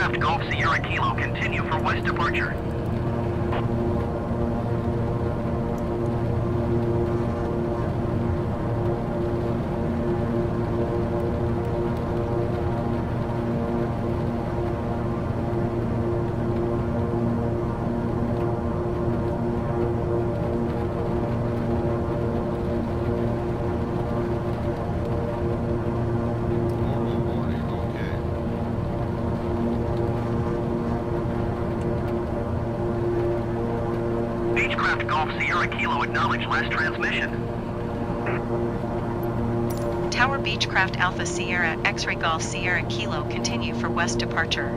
Beechcraft Golf Sierra Kilo, continue for west departure. Beechcraft Golf Sierra Kilo, acknowledge last transmission. Tower Beechcraft Alpha Sierra X-Ray Golf Sierra Kilo, continue for west departure.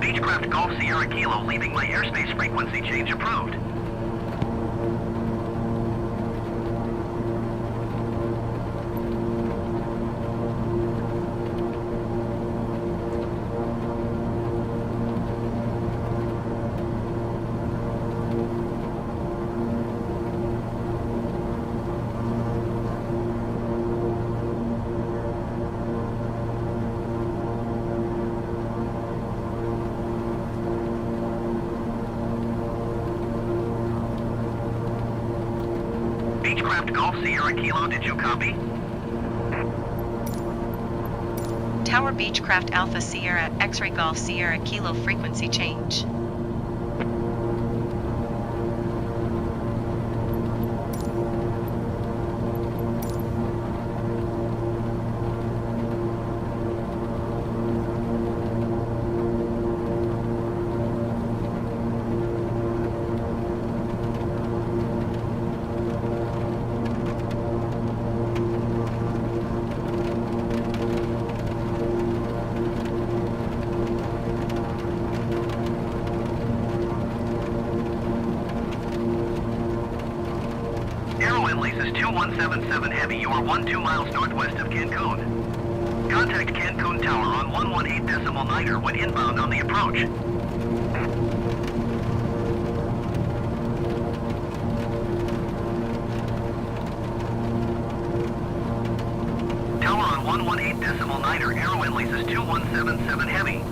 Beechcraft Golf Sierra Kilo, leaving my airspace, frequency change approved. Beechcraft Golf Sierra Kilo, did you copy? Tower Beechcraft Alpha Sierra X-Ray Golf Sierra Kilo, frequency change. This is 2177 Heavy. You are 12 miles northwest of Cancun. Contact Cancun Tower on 118.9er when inbound on the approach. Tower on 118.9er. Aero Inlays is 2177 Heavy.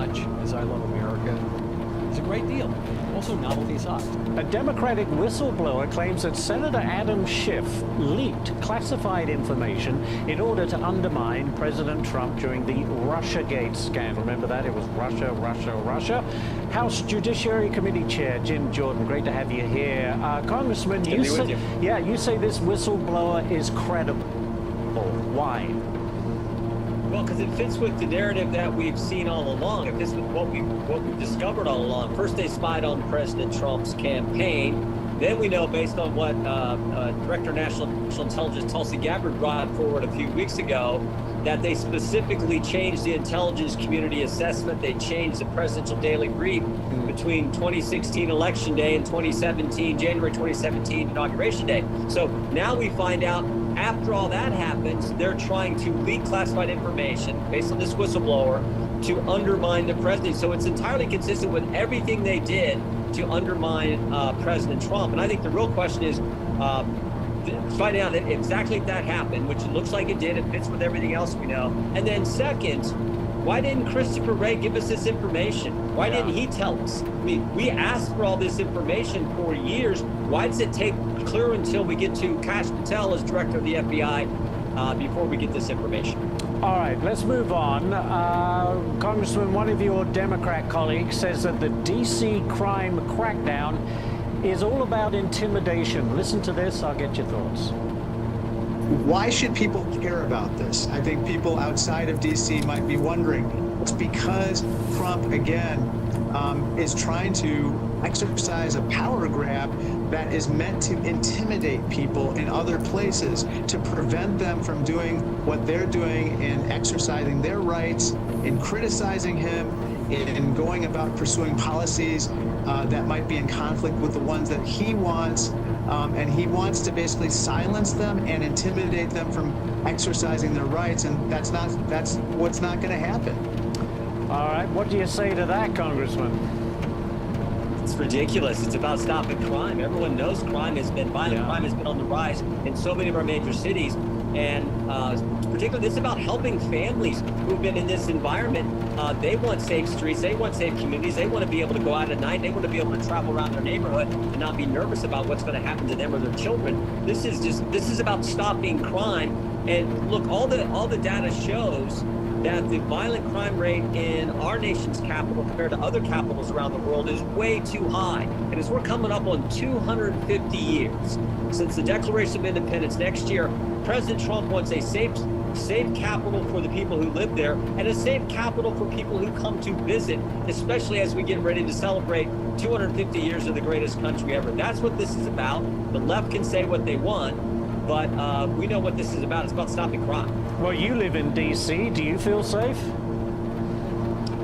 much as I love America is a great deal. Also, novelty aside. A Democratic whistleblower claims that Senator Adam Schiff leaked classified information in order to undermine President Trump during the Russiagate scandal. Remember that? It was Russia, Russia, Russia. House Judiciary Committee Chair Jim Jordan, great to have you here. Congressman, you say this whistleblower is credible. Why? Well, because it fits with the narrative that we've seen all along. It fits with what we've discovered all along. First, they spied on President Trump's campaign. Then we know, based on what Director of National Intelligence Tulsi Gabbard brought forward a few weeks ago, that they specifically changed the intelligence community assessment. They changed the presidential daily brief between 2016 election day and January 2017 inauguration day. So now we find out, after all that happens, they're trying to leak classified information based on this whistleblower to undermine the president. So it's entirely consistent with everything they did to undermine President Trump. And I think the real question is finding out exactly if that happened, which it looks like it did. It fits with everything else we know. And then second, why didn't Christopher Wray give us this information? Why didn't he tell us? I mean, we asked for all this information for years. Why does it take clear until we get to Kash Patel as director of the FBI before we get this information? All right, let's move on. Congressman, one of your Democrat colleagues says that the D.C. crime crackdown is all about intimidation. Listen to this, I'll get your thoughts. Why should people care about this? I think people outside of D.C. might be wondering. It's because Trump, again, is trying to exercise a power grab that is meant to intimidate people in other places, to prevent them from doing what they're doing in exercising their rights, in criticizing him, in going about pursuing policies that might be in conflict with the ones that he wants. And he wants to basically silence them and intimidate them from exercising their rights. And that's what's not going to happen. All right, what do you say to that, Congressman? It's ridiculous. It's about stopping crime. Everyone knows crime has been crime has been on the rise in so many of our major cities. And particularly, this is about helping families who've been in this environment. They want safe streets. They want safe communities. They want to be able to go out at night. They want to be able to travel around their neighborhood and not be nervous about what's going to happen to them or their children. This is about stopping crime. And look, all the data shows that the violent crime rate in our nation's capital compared to other capitals around the world is way too high. And as we're coming up on 250 years since the Declaration of Independence next year, President Trump wants a safe capital for the people who live there and a safe capital for people who come to visit, especially as we get ready to celebrate 250 years of the greatest country ever. That's what this is about. The left can say what they want, but we know what this is about. It's about stopping crime. Well, you live in D.C. Do you feel safe?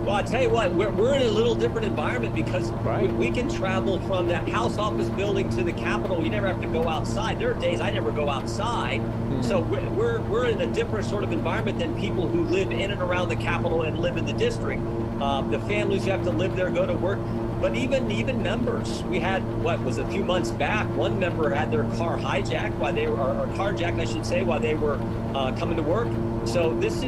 Well, I tell you what, we're in a little different environment because we can travel from that House office building to the Capitol. You never have to go outside. There are days I never go outside. So we're in a different sort of environment than people who live in and around the Capitol and live in the district. The families who have to live there, go to work. But even members, we had, a few months back, one member had their car hijacked while they were, or carjacked, I should say, while they were coming to work. So this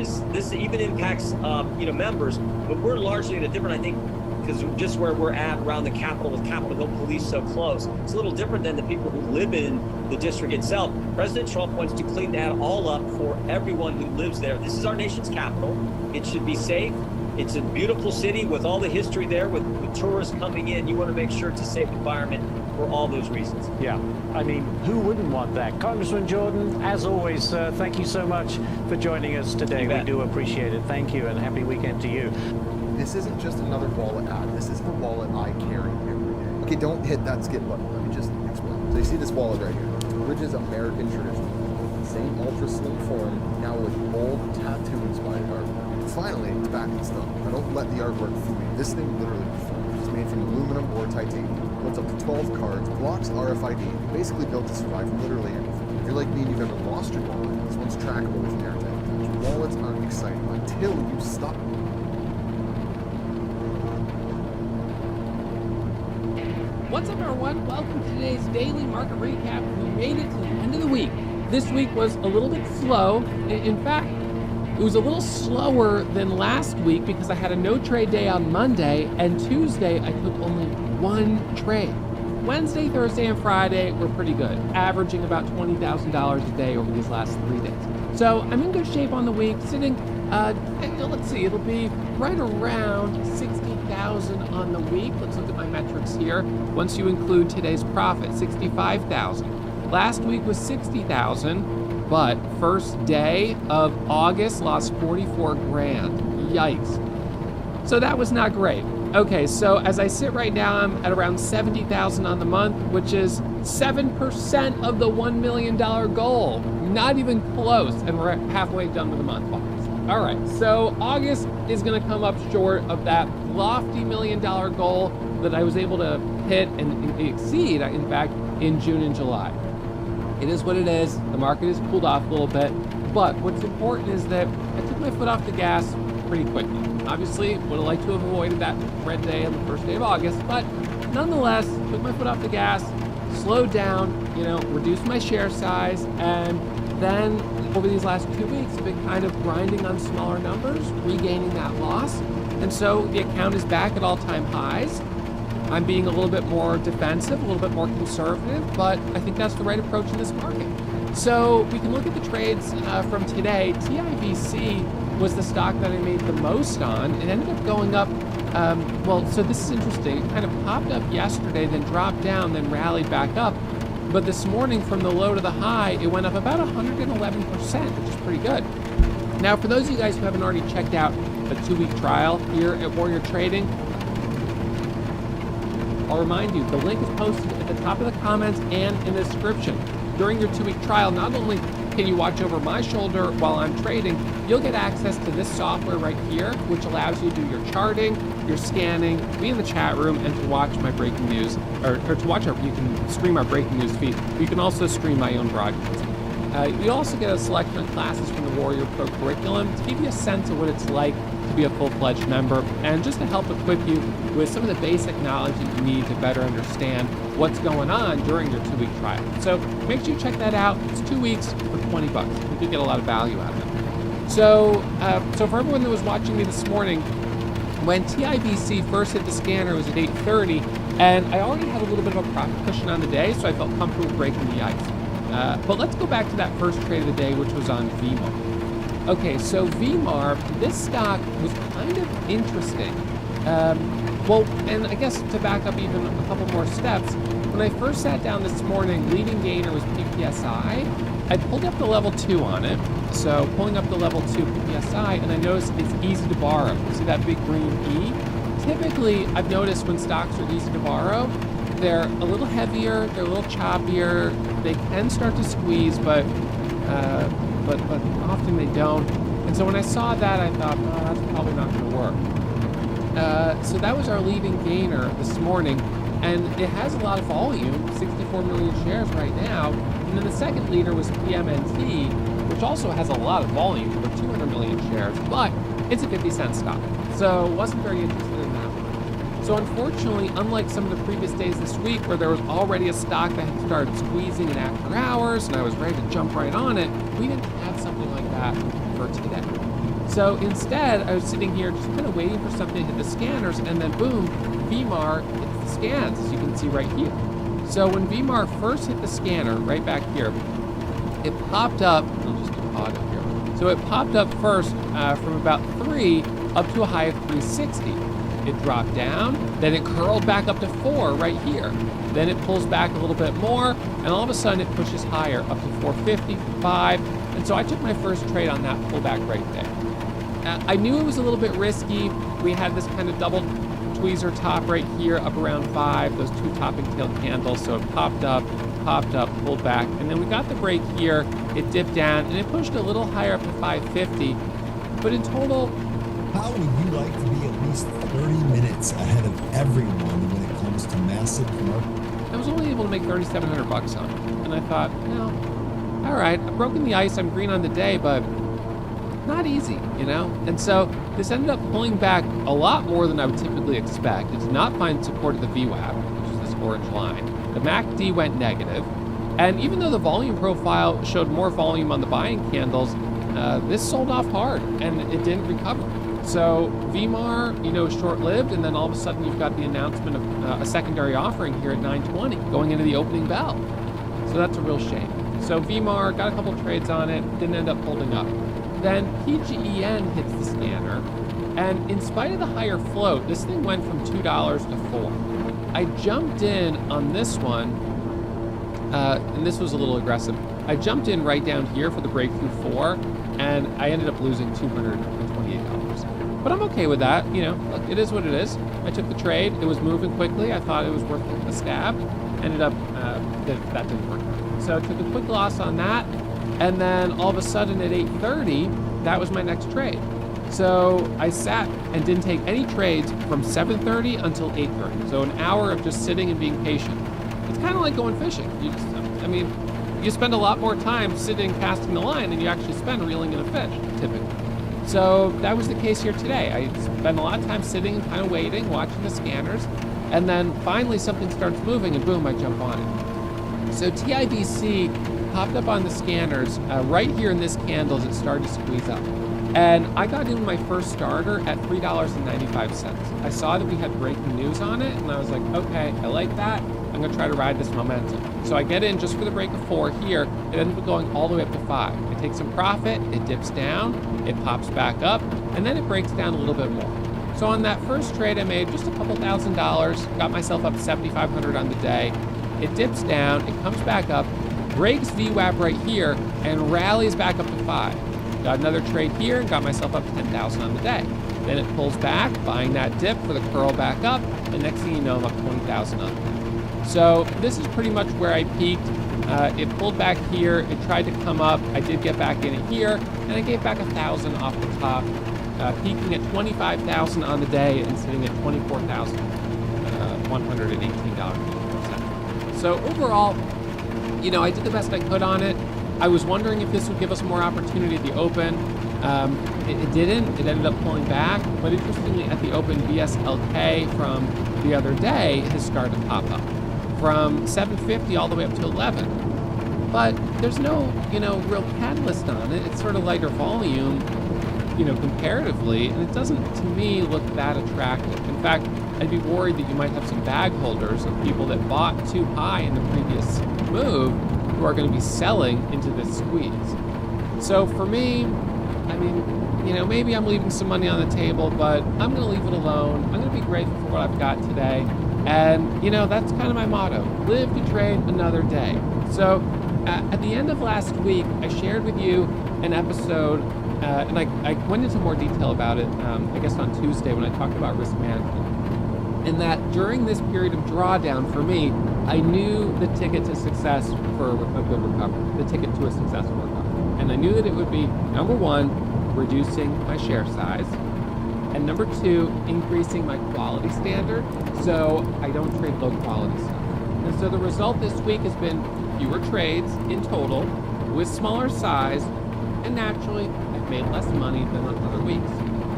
even impacts, members, but we're largely in a different, I think, because just where we're at around the Capitol with Capitol Hill police so close, it's a little different than the people who live in the district itself. President Trump wants to clean that all up for everyone who lives there. This is our nation's capital. It should be safe. It's a beautiful city with all the history there, with tourists coming in. You want to make sure it's a safe environment for all those reasons. Yeah, I mean, who wouldn't want that? Congressman Jordan, as always, thank you so much for joining us today. We do appreciate it. Thank you, and happy weekend to you. This isn't just another wallet ad. This is the wallet I carry every day. Okay, don't hit that skip button. Let me just explain. So you see this wallet right here, which is American tradition. Same ultra slim form, now with bold tattoo inspired artwork. Finally, it's back in stock. Now don't let the artwork fool you. This thing literally performs. It's made from aluminum or titanium. Holds up to 12 cards, blocks RFID, basically built to survive literally anything. If you're like me and you've ever lost your wallet, this one's trackable with an AirTag attach. Wallets aren't exciting until you stop. What's up, everyone? Welcome to today's daily market recap. We made it to the end of the week. This week was a little bit slow. In fact, It was a little slower than last week because I had a no trade day on Monday, and Tuesday I took only one trade. Wednesday, Thursday, and Friday were pretty good, averaging about $20,000 a day over these last 3 days. So I'm in good shape on the week, sitting, let's see, it'll be right around 60,000 on the week. Let's look at my metrics here. Once you include today's profit, 65,000. Last week was 60,000, but first day of August lost 44 grand. Yikes. So that was not great. Okay, so as I sit right now, I'm at around 70,000 on the month, which is 7% of the $1 million goal. Not even close, and we're halfway done with the month. All right, so August is going to come up short of that lofty $1 million goal that I was able to hit and exceed, in fact, in June and July. It is what it is. The market has cooled off a little bit, but what's important is that I took my foot off the gas pretty quickly. Obviously, would have liked to have avoided that red day on the first day of August, but nonetheless, took my foot off the gas, slowed down, reduced my share size, and then over these last 2 weeks, I've been kind of grinding on smaller numbers, regaining that loss. And so the account is back at all-time highs. I'm being a little bit more defensive, a little bit more conservative, but I think that's the right approach in this market. So we can look at the trades from today. TIVC was the stock that I made the most on. It ended up going up, so this is interesting. It kind of popped up yesterday, then dropped down, then rallied back up. But this morning, from the low to the high, it went up about 111%, which is pretty good. Now, for those of you guys who haven't already checked out the 2-week trial here at Warrior Trading, I'll remind you, the link is posted at the top of the comments and in the description. During your 2-week trial, not only can you watch over my shoulder while I'm trading, you'll get access to this software right here, which allows you to do your charting, your scanning, be in the chat room, and to watch my breaking news, or to watch you can stream our breaking news feed. You can also stream my own broadcast. You also get a selection of classes from the Warrior Pro curriculum to give you a sense of what it's like to be a full-fledged member, and just to help equip you with some of the basic knowledge that you need to better understand what's going on during your 2-week trial. So make sure you check that out. It's 2 weeks for $20. You do get a lot of value out of it. So for everyone that was watching me this morning, when TIVC first hit the scanner, it was at 8:30, and I already had a little bit of a profit cushion on the day, so I felt comfortable breaking the ice. But let's go back to that first trade of the day, which was on VMAR. Okay, so VMAR, this stock was kind of interesting. And I guess to back up even a couple more steps, when I first sat down this morning, leading gainer was PPSI. I pulled up the level 2 on it. So pulling up the level 2 PPSI, and I noticed it's easy to borrow. See that big green E? Typically, I've noticed when stocks are easy to borrow, they're a little heavier, they're a little choppier, they can start to squeeze, but often they don't. And so when I saw that, I thought, that's probably not going to work. So that was our leading gainer this morning, and it has a lot of volume, 64 million shares right now. And then the second leader was PMNT, which also has a lot of volume, over 200 million shares, but it's a 50-cent stock, so wasn't very interested in that one. So unfortunately, unlike some of the previous days this week where there was already a stock that had started squeezing in after hours and I was ready to jump right on it, we didn't have something like that for today. So instead, I was sitting here just kind of waiting for something to hit the scanners, and then boom, VMAR hits the scans, as you can see right here. So when VMAR first hit the scanner, right back here, it popped up, I'll just do auto here. So it popped up first from about 3 up to a high of 360. It dropped down, then it curled back up to 4 right here. Then it pulls back a little bit more, and all of a sudden it pushes higher up to 450, 5. And so I took my first trade on that pullback right there. I knew it was a little bit risky. We had this kind of double tweezer top right here up around 5, those 2 topping tail candles. So it popped up, pulled back, and then we got the break here. It dipped down, and it pushed a little higher up to 550. But in total, how would you like to be at least 30 minutes ahead of everyone when it comes to massive market? I was only able to make $3,700 on it, and I thought, all right, I've broken the ice, I'm green on the day, but not easy, And so this ended up pulling back a lot more than I would typically expect. It did not find support at the VWAP, which is this orange line. The MACD went negative, and even though the volume profile showed more volume on the buying candles, this sold off hard and it didn't recover. So VMAR, is short-lived, and then all of a sudden you've got the announcement of a secondary offering here at 9:20 going into the opening bell. So that's a real shame. So VMAR got a couple trades on it, didn't end up holding up. Then PGEN hits the scanner, and in spite of the higher float, this thing went from $2 to $4. I jumped in on this one, and this was a little aggressive. I jumped in right down here for the breakthrough 4, and I ended up losing $228. But I'm okay with that. Look, it is what it is. I took the trade. It was moving quickly. I thought it was worth a stab. Ended up, that didn't work out. So I took a quick loss on that. And then all of a sudden at 8:30, that was my next trade. So I sat and didn't take any trades from 7:30 until 8:30. So an hour of just sitting and being patient. It's kind of like going fishing. You spend a lot more time sitting casting the line than you actually spend reeling in a fish, typically. So that was the case here today. I spent a lot of time sitting and kind of waiting, watching the scanners, and then finally something starts moving and boom, I jump on it. So TIBC popped up on the scanners right here in this candle as it started to squeeze up. And I got in my first starter at $3.95. I saw that we had breaking news on it, and I was like, okay, I like that. I'm gonna try to ride this momentum. So I get in just for the break of 4 here. It ends up going all the way up to 5. I take some profit, it dips down, it pops back up, and then it breaks down a little bit more. So on that first trade, I made just a couple $1,000, got myself up to 7,500 on the day. It dips down, it comes back up, breaks VWAP right here, and rallies back up to 5. Got another trade here and got myself up to 10,000 on the day. Then it pulls back, buying that dip for the curl back up, and next thing you know, I'm up 20,000 on the day. So this is pretty much where I peaked. It pulled back here, it tried to come up, I did get back in it here, and I gave back 1,000 off the top, peaking at 25,000 on the day and sitting at $24,118. So overall, I did the best I could on it. I was wondering if this would give us more opportunity at the open. It didn't. It ended up pulling back. But interestingly, at the open, VSLK from the other day has started to pop up from 750 all the way up to 11. But there's no, real catalyst on it. It's sort of lighter volume, comparatively, and it doesn't, to me, look that attractive. In fact, I'd be worried that you might have some bag holders of people that bought too high in the previous move who are going to be selling into this squeeze. So for me, maybe I'm leaving some money on the table, but I'm going to leave it alone. I'm going to be grateful for what I've got today. And, that's kind of my motto, live to trade another day. So at the end of last week, I shared with you an episode, and I went into more detail about it, I guess on Tuesday when I talked about risk management. And that during this period of drawdown for me, I knew the ticket to success for a good recovery, the ticket to a successful recovery. And I knew that it would be, number 1, reducing my share size, and number 2, increasing my quality standard so I don't trade low quality stuff. And so the result this week has been fewer trades in total with smaller size, and naturally I've made less money than on other weeks.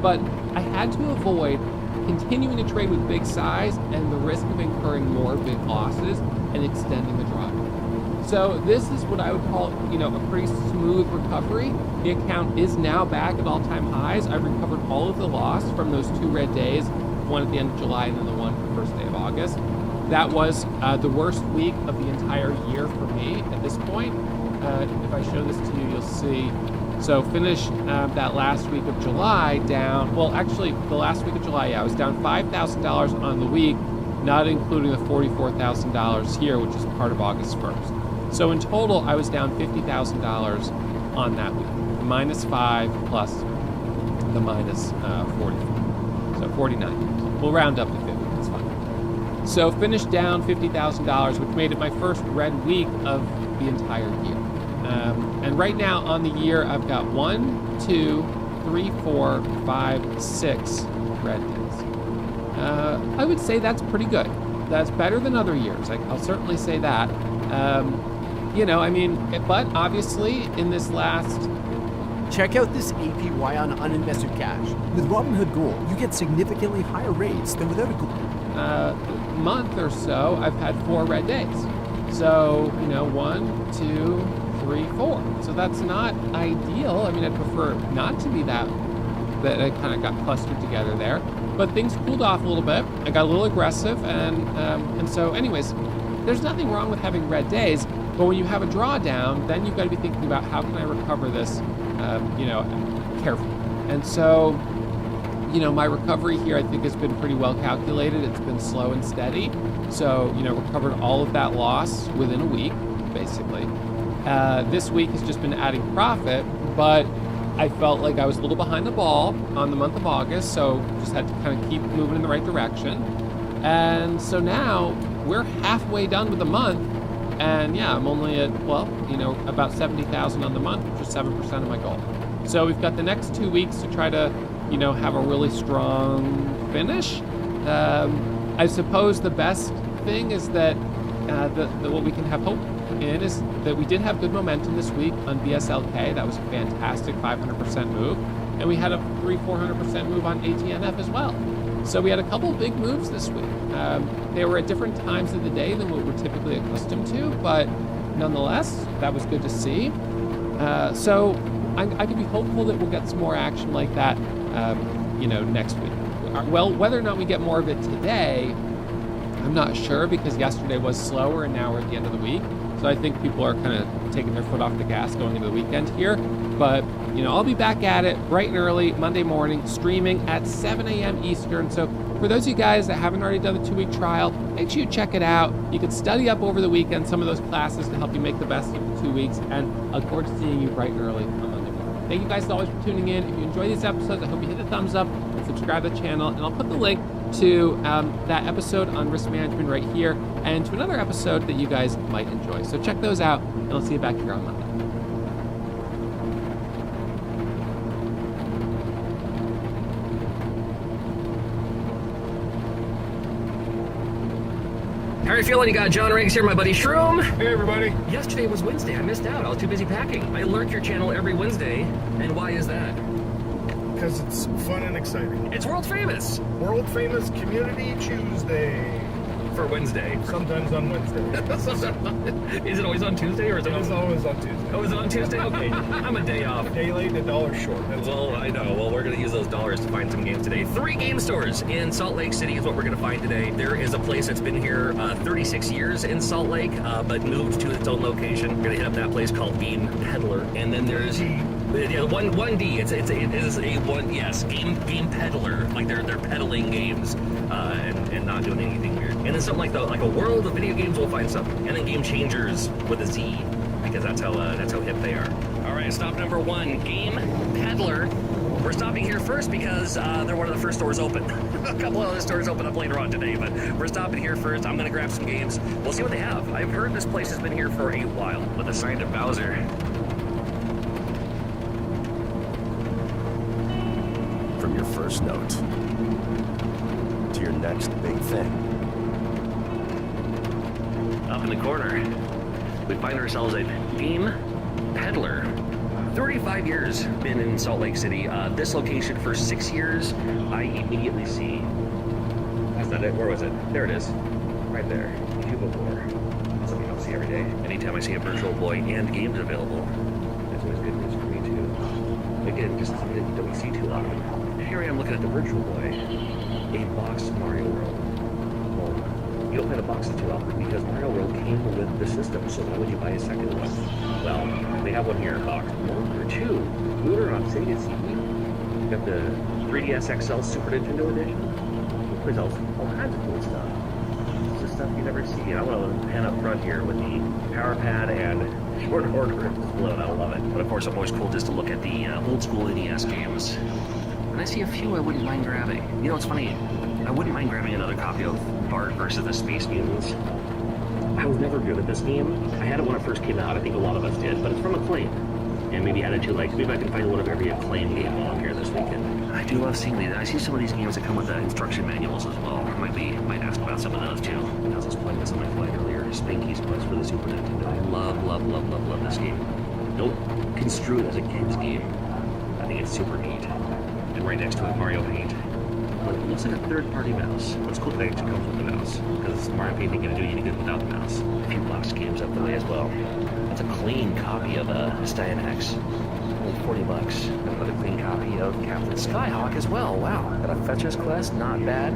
But I had to avoid continuing to trade with big size and the risk of incurring more big losses and extending the drawdown. So this is what I would call, a pretty smooth recovery. The account is now back at all-time highs. I've recovered all of the loss from those 2 red days, one at the end of July and then the one the first day of August. That was the worst week of the entire year for me at this point. If I show this to you, you'll see. So finished that last week of July down, the last week of July, I was down $5,000 on the week, not including the $44,000 here, which is part of August 1st. So in total, I was down $50,000 on that week, the -5 plus the minus 44, so 49. We'll round up to 50, that's fine. So finished down $50,000, which made it my first red week of the entire year. And right now on the year, I've got 1, 2, 3, 4, 5, 6 red days. I would say that's pretty good. That's better than other years. I'll certainly say that. But obviously in this last... Check out this APY on uninvested cash. With Robinhood Gold, you get significantly higher rates than without a gold. Month or so, I've had 4 red days. So, 1, 2, 3, 4. So that's not ideal. I mean, I'd prefer not to be that I kind of got clustered together there. But things cooled off a little bit. I got a little aggressive, and so anyways, there's nothing wrong with having red days, but when you have a drawdown, then you've got to be thinking about how can I recover this, carefully. And so, my recovery here I think has been pretty well calculated. It's been slow and steady. So, recovered all of that loss within a week, basically. This week has just been adding profit, but I felt like I was a little behind the ball on the month of August, so just had to kind of keep moving in the right direction. And so now we're halfway done with the month, and yeah, I'm only at, about 70,000 on the month, which is 7% of my goal. So we've got the next 2 weeks to try to, have a really strong finish. I suppose the best thing is that what we can have hope in is that we did have good momentum this week on BSLK. That was a fantastic 500% move. And we had a 300-400% move on ATNF as well. So we had a couple big moves this week. They were at different times of the day than what we're typically accustomed to, but nonetheless, that was good to see. So I can be hopeful that we'll get some more action like that, next week. Well, whether or not we get more of it today, I'm not sure, because yesterday was slower and now we're at the end of the week. So I think people are kind of taking their foot off the gas going into the weekend here. But, I'll be back at it bright and early Monday morning, streaming at 7 a.m. Eastern. So for those of you guys that haven't already done the 2-week trial, make sure you check it out. You can study up over the weekend some of those classes to help you make the best of the 2 weeks. And I look forward to seeing you bright and early on Monday morning. Thank you guys as always for tuning in. If you enjoy these episodes, I hope you hit the thumbs up and subscribe to the channel. And I'll put the link to that episode on risk management right here, and to another episode that you guys might enjoy. So check those out, and I'll see you back here on Monday. How are you feeling? You got John Riggs here, my buddy Shroom. Hey, everybody. Yesterday was Wednesday. I missed out. I was too busy packing. I lurk your channel every Wednesday. And why is that? Because it's fun and exciting. It's world famous. World famous Community Tuesday. For Wednesday. Sometimes on Wednesday. Is it always on Tuesday, or is it? It is always on Tuesday. Oh, is it on Tuesday? Okay. I'm a day off. A day late, a dollar short. Well, I know. Well, we're going to use those dollars to find some games today. 3 game stores in Salt Lake City is what we're going to find today. There is a place that's been here 36 years in Salt Lake, but moved to its own location. We're going to hit up that place called Game Peddler. And then there's... Yeah, 1D. It is a one. Yes, game peddler. Like they're peddling games and not doing anything weird. And then something like a world of video games, we'll find something. And then Game Changers with a Z, because that's how hip they are. All right, stop number 1, Game Peddler. We're stopping here first because they're one of the first stores open. A couple other stores open up later on today, but we're stopping here first. I'm gonna grab some games. We'll see what they have. I've heard this place has been here for a while with a sign of Bowser. From your first note to your next big thing. Up in the corner, we find ourselves at Game Peddler. 35 years been in Salt Lake City. This location for 6 years, I immediately see. That's not it. Where was it? There it is. Right there. Cuba War. Something I don't see every day. Anytime I see a Virtual Boy and games available, that's always good news for me too. Again, just something that you don't see too often. Here I am looking at the Virtual Boy, a boxed Mario World. Well, you don't find a box too often because Mario World came with the system, so why would you buy a second one? Well, they have one here, boxed 1 or 2. Lunar on Sega CD. Got the 3DS XL Super Nintendo Edition. There's all kinds of cool stuff. It's just stuff you never see. I want to pan up front here with the power pad and short order explode. I love it. But of course, I'm always cool just to look at the old school NES games. And I see a few I wouldn't mind grabbing. You know, it's funny, I wouldn't mind grabbing another copy of Bart versus the Space Mutants. I was never good at this game. I had it when it first came out, I think a lot of us did, but it's from Acclaim. And maybe added to, like, maybe I can find one of every Acclaim game while I'm here this weekend. I do love seeing these. I see some of these games that come with instruction manuals as well. Might ask about some of those too. I was just playing this on my flight earlier, Spanky's Quest for the Super Nintendo. I love this game. Don't construe it as a kid's game. I think it's super neat. And right next to it, Mario Paint. But it looks like a third-party mouse. What's cool today, it comes with the mouse. mouse. Because the more anything you can do, you can do it without the mouse. A few box games up the way as well. That's a clean copy of Stein X. Only $40. Another clean copy of Captain Skyhawk as well. Wow. Got a Fetcher's Quest, not bad.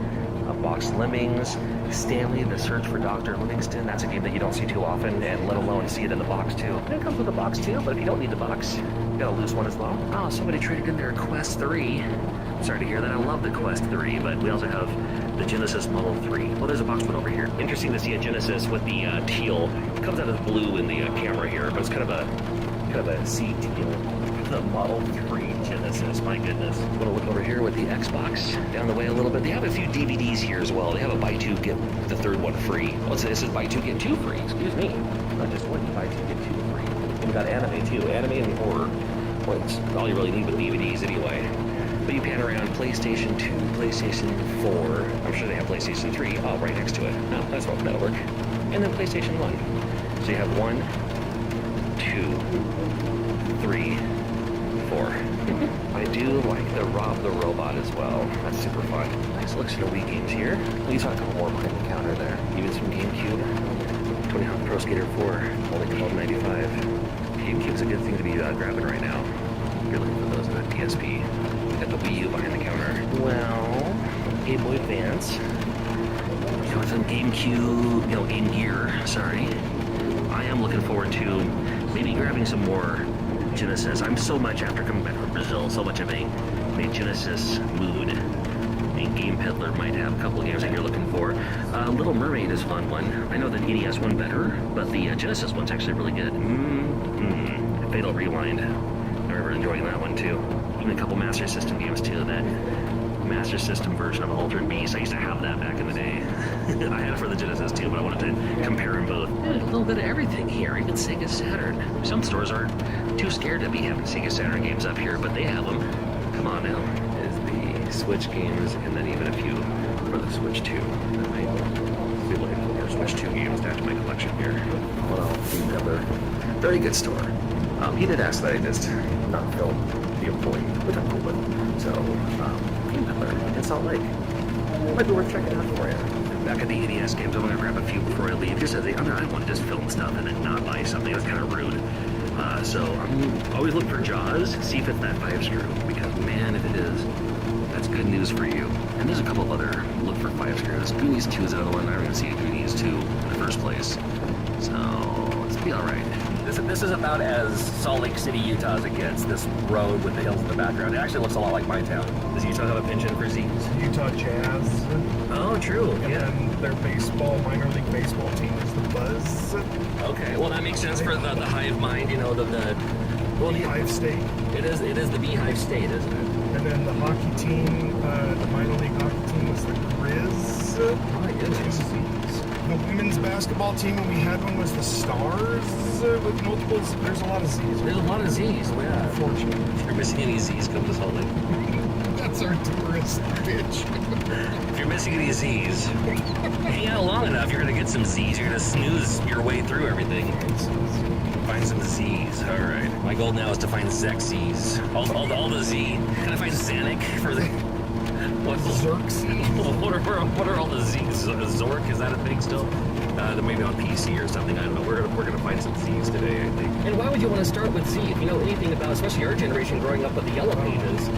A Box Lemmings, Stanley, The Search for Dr. Livingston. That's a game that you don't see too often, and let alone see it in the box too. And it comes with a box too, but if you don't need the box, you got a loose one as well. Oh, somebody traded in their Quest 3. Sorry to hear that. I love the Quest 3, but we also have the Genesis Model 3. Well, there's a box one over here. Interesting to see a Genesis with the teal. It comes out as blue in the camera here, but it's kind of a sea teal. The Model 3 Genesis, my goodness. I'm gonna look over here with the Xbox down the way a little bit. They have a few DVDs here as well. They have a buy two, get the third one free. Oh, so this is buy two, get two free. Excuse me. Not just one, buy two, get two free. And we got anime too. Anime and horror. Well, it's all you really need with DVDs anyway. But you pan around PlayStation 2, PlayStation 4. I'm sure they have PlayStation 3. Oh, right next to it. Oh, that'll work. And then PlayStation 1. So you have 1, 2, 3, 4. I do like the Rob the Robot as well. That's super fun. Nice selection of Wii games here. You saw a couple more behind the counter there. Even some GameCube. Tony Hawk Pro Skater 4, only $12.95. GameCube's a good thing to be grabbing right now. If you're looking for those in a PSP. Got the Wii U behind the counter. Well, Game Boy Advance. You know, some GameCube, Game Gear, sorry. I am looking forward to maybe grabbing some more Genesis. I'm so much, after coming back from Brazil, so much of a Genesis mood. And Game Peddler might have a couple of games that you're looking for. Little Mermaid is a fun one. I know the NES one better, but the Genesis one's actually really good. Fatal Rewind. I remember enjoying that one too. Even a couple Master System games too. That Master System version of Altered Beast, I used to have that back in the day. I had it for the Genesis too, but I wanted to compare them both. A little bit of everything here, even Sega Saturn. Some stores are too scared to be having Sega Saturn games up here, but they have them. Come on now. Is the Switch games, and then even a few for the Switch 2. That might be looking for Switch 2 games to add to my collection here. Well, another very good store. He did ask that I just not film the employee, which I'm cool with. So, Game Peddler in Salt Lake. Might be worth checking out for you. Back at the NES games, I'm going to grab a few before I leave. Just as I don't want to just film stuff and then not buy something. That's kind of rude. So I'm always looking for Jaws, see if it's that 5-screw. Because, man, if it is, that's good news for you. And there's a couple of other look for 5-screws. Goonies 2 is another one. I don't even see a Goonies 2 in the first place. So, it's be alright. This is about as Salt Lake City, Utah as it gets. This road with the hills in the background. It actually looks a lot like my town. Does Utah have a penchant for Z's? Utah Jazz. Oh, true. And then their minor league baseball team is the Buzz. Okay, well that makes sense for the hive mind, the Beehive State. It is the Beehive State, isn't it? And then the hockey team, the minor league hockey team was the Grizz. Oh my goodness. The women's basketball team when we had one was the Stars with multiples. There's a lot of Z's. There's a lot of Z's. Yeah. Unfortunately. If you're missing any Z's, come to Salt Lake. That's our tourist bitch. If you're missing any Z's, hang out long enough, you're going to get some Z's. You're going to snooze your way through everything. Find some Z's. All right. My goal now is to find Zexes. All the Z. Can I find Xanic for the... What are all the Z's? Zork, is that a thing still? Maybe on PC or something. I don't know. We're gonna find some Z's today, I think. And why would you want to start with Z if you know anything about, especially our generation growing up with the Yellow Pages?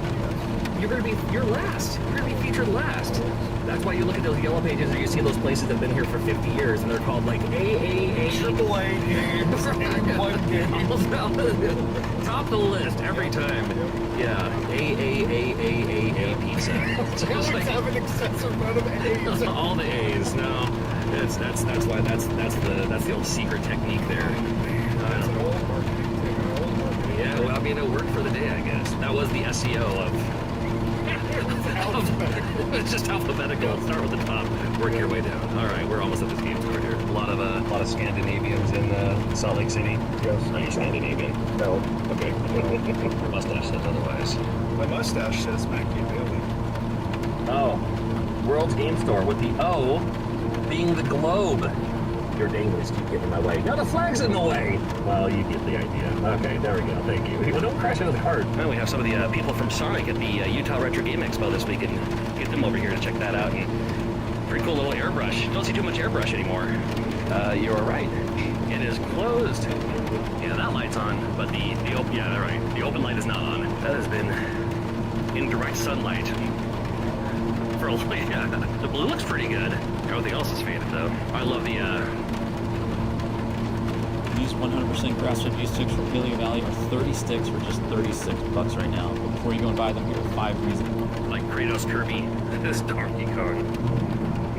You're last. You're gonna be featured last. That's why you look at those Yellow Pages or you see those places that have been here for 50 years and they're called like AAA. AAA games. One game. Top the list every time. Yeah. AAA pizza. So It's like, have an excessive amount of A's. All the A's. No. That's why that's the old secret technique there. That's an old marketing thing. Yeah, well, I mean, it worked for the day, I guess. That was the SEO of... It's just alphabetical. Start with the top, work your way down. All right, we're almost at this game store here. A lot of Scandinavians in Salt Lake City. Yes. Are you Scandinavian? No. Okay. Your mustache says otherwise. My mustache says Mackie Bailey. Oh, World's Game Store with the O being the globe. Your danglies keep getting in my way. Now the flag's in the way! Well, you get the idea. Okay, there we go. Thank you. Well, don't crash into the cart. Well, we have some of the people from Sonic at the Utah Retro Game Expo this week, and get them over here to check that out. And Pretty cool little airbrush. Don't see too much airbrush anymore. You're right. It is closed. Yeah, that light's on, but the open, yeah, that's right. The open light is not on. That has been in direct sunlight for a yeah. The blue looks pretty good. Everything else is faded though. I love the These 100% grass-fed beef sticks from Paleo Valley are 30 sticks for just $36 right now. But before you go and buy them, here are 5 reasons. like Kratos Kirby, this Donkey Kong,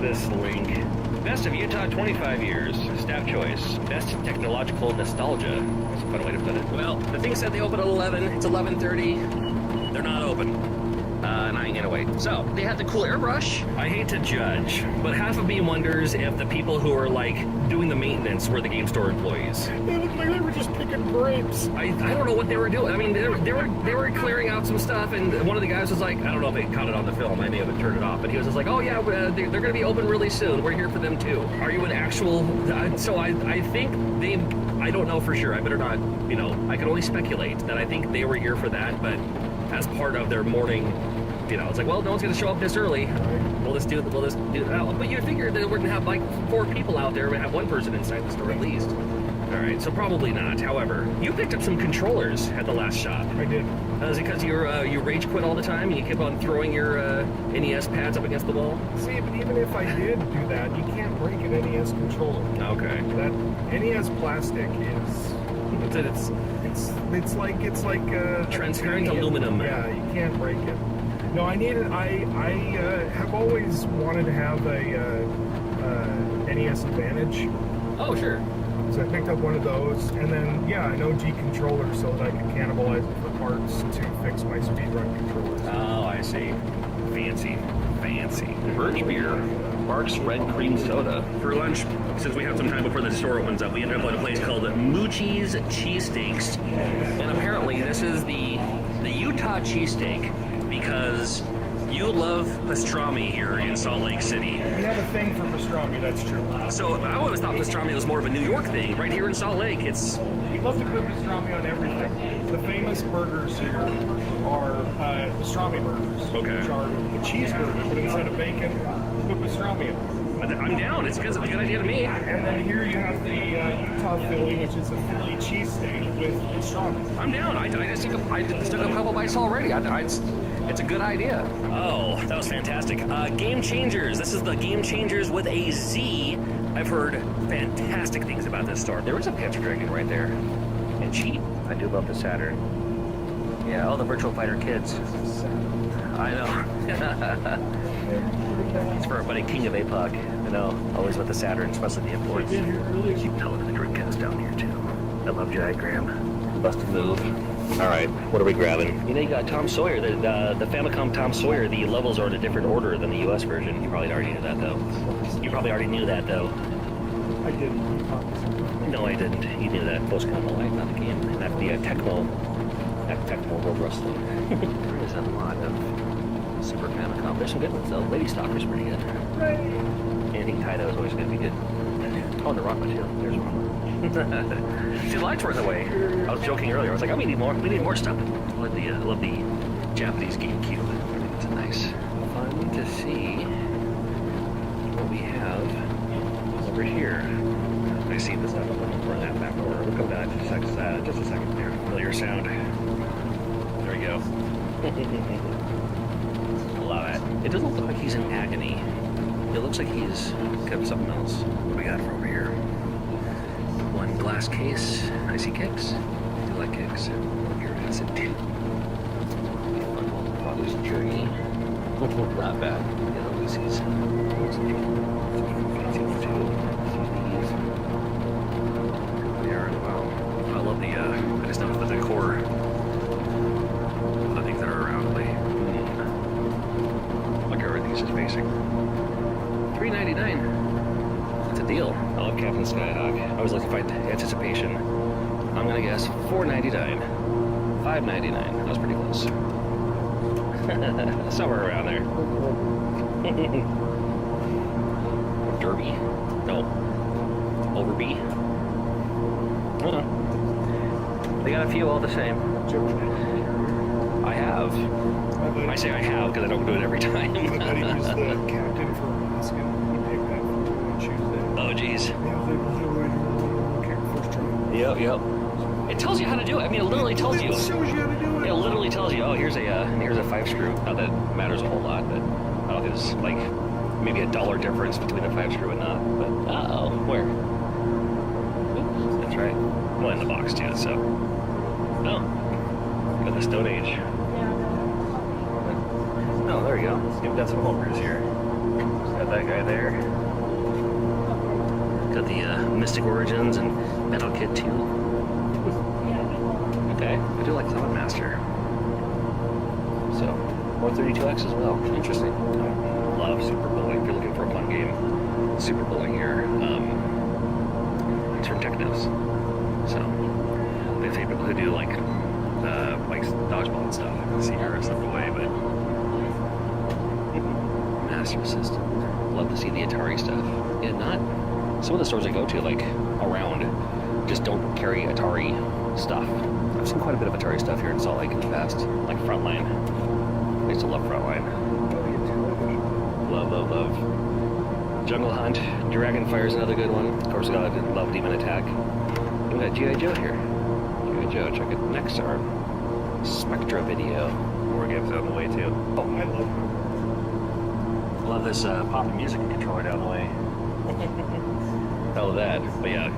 this Link. Best of Utah 25 years, staff choice. Best technological nostalgia. That's a fun way to put it. Well, the thing said they open at 11. It's 11:30. They're not open. And I ain't gonna wait. So, they had the cool airbrush. I hate to judge, but half of me wonders if the people who are like doing the maintenance were the game store employees. They looked like they were just picking grapes. I don't know what they were doing. I mean, they were clearing out some stuff, and one of the guys was like, I don't know if they caught it on the film. I may have turned it off, but he was just like, oh yeah, they're going to be open really soon. We're here for them too. Are you an actual? So I think they. I don't know for sure. I better not. You know, I can only speculate that I think they were here for that, but as part of their morning. You know, it's like, well, no one's going to show up this early. We'll just do that. But you figured that we're going to have like 4 people out there. We're going to have 1 person inside the store at least. All right, so probably not. However, you picked up some controllers at the last shop. I did. Is it because you rage quit all the time and you keep on throwing your NES pads up against the wall? See, but even if I did do that, you can't break an NES controller. Okay. That NES plastic is... It's like transparent titanium. aluminum. Yeah, you can't break it. No, I have always wanted to have a NES Advantage. Oh, sure. So I picked up one of those, and then, yeah, an OG controller so that I could cannibalize it for parts to fix my speedrun controllers. Oh, I see. Fancy. Birch beer. Mark's Red Cream Soda. For lunch, since we have some time before the store opens up, we ended up at a place called Moochie's Cheesesteaks. And apparently this is the Utah cheesesteak because you love pastrami here in Salt Lake City. We have a thing for pastrami, that's true. So I always thought pastrami was more of a New York thing. Right here in Salt Lake, it's... We love to put pastrami on everything. The famous burgers here are pastrami burgers. Okay. Which are the cheeseburger, but instead of bacon, put pastrami on. I'm down. It's a good idea to me. And then here you have the Utah Philly, which is a Philly cheesesteak with pastrami. I'm down. I just took a couple bites already. It's a good idea. Oh, that was fantastic. Game Changers. This is the Game Changers with a Z. I've heard fantastic things about this store. There was a Panzer Dragon right there. And cheap. I do love the Saturn. Yeah, all the Virtual Fighter kids. I know. It's for our buddy King of APOC. You know, always with the Saturn, especially the imports. Keep telling the drink cans down here too. I love Diagram. Busted move. All right, what are we grabbing? You know, you got Tom Sawyer, the Famicom Tom Sawyer. The levels are in a different order than the U.S. version. You probably already knew that, though. I didn't. No, I didn't. You knew that. Post Combo Light, not the game. And that's the Tecmo World Wrestling. There is a lot of Super Famicom. There's some good ones, though. Lady Stalker's pretty good. Right. Anything Taito is always going to be good. Oh, and the Rockma, too. There's Rockma. See, the lights weren't away. I was joking earlier. I was like, oh, we need more stuff. I love the Japanese GameCube. It's nice. Fun to see what we have over here. I see this up. We're in that back corner. We'll come back just a second there. Familiar sound. There we go. Love it. It doesn't look like he's in agony. It looks like he's got something else. What do we got for over here? One glass case. I see kicks. I do like kicks. Here it is. Father's Journey. Not bad. Yeah, Lucy's. They are as well. I love the, I just noticed the decor. The things that are around me. Look how everything's just basic. $3.99. It's a deal. I love Captain Skyhawk. I always like to find anticipation. I'm gonna guess $4.99. $5.99. That was pretty close. Somewhere around there. Derby? No. Overby? I don't know. They got a few all the same. I have. I say I have because I don't do it every time. I bet he was the captain for Alaska. geez. Okay, first try. Yep. It tells you how to do it. I mean, it literally tells you. It shows you how to do it. It literally tells you. Oh, here's a 5 screw. Not that matters a whole lot, but I don't think there's like maybe $1 difference between a 5 screw and not. But where? Oops, that's right. Well, in the box too. So, got the Stone Age. Oh, there we go. We've got some homebrews here. Got that guy there. Got the Mystic Origins and Metal Kit 2. Okay, I do like Cloud Master. So, more 32X as well. Interesting. I love Super Bowling. If you're looking for a fun game, Super Bowling here. Turn Technos. So, they say people who do like dodgeball and stuff. I can see her stuff away, but Master System. Love to see the Atari stuff. Yeah, not some of the stores I go to, like around, just don't carry Atari stuff. I've seen quite a bit of Atari stuff here in Salt Lake in the past, like Frontline. I used to love Frontline. Love. Jungle Hunt, Dragonfire is another good one. Of course, I love Demon Attack. We got G.I. Joe here. G.I. Joe, check it next our Spectra video. More games out in the way too. Oh, I love this pop music controller down the way. Hell of that. But yeah.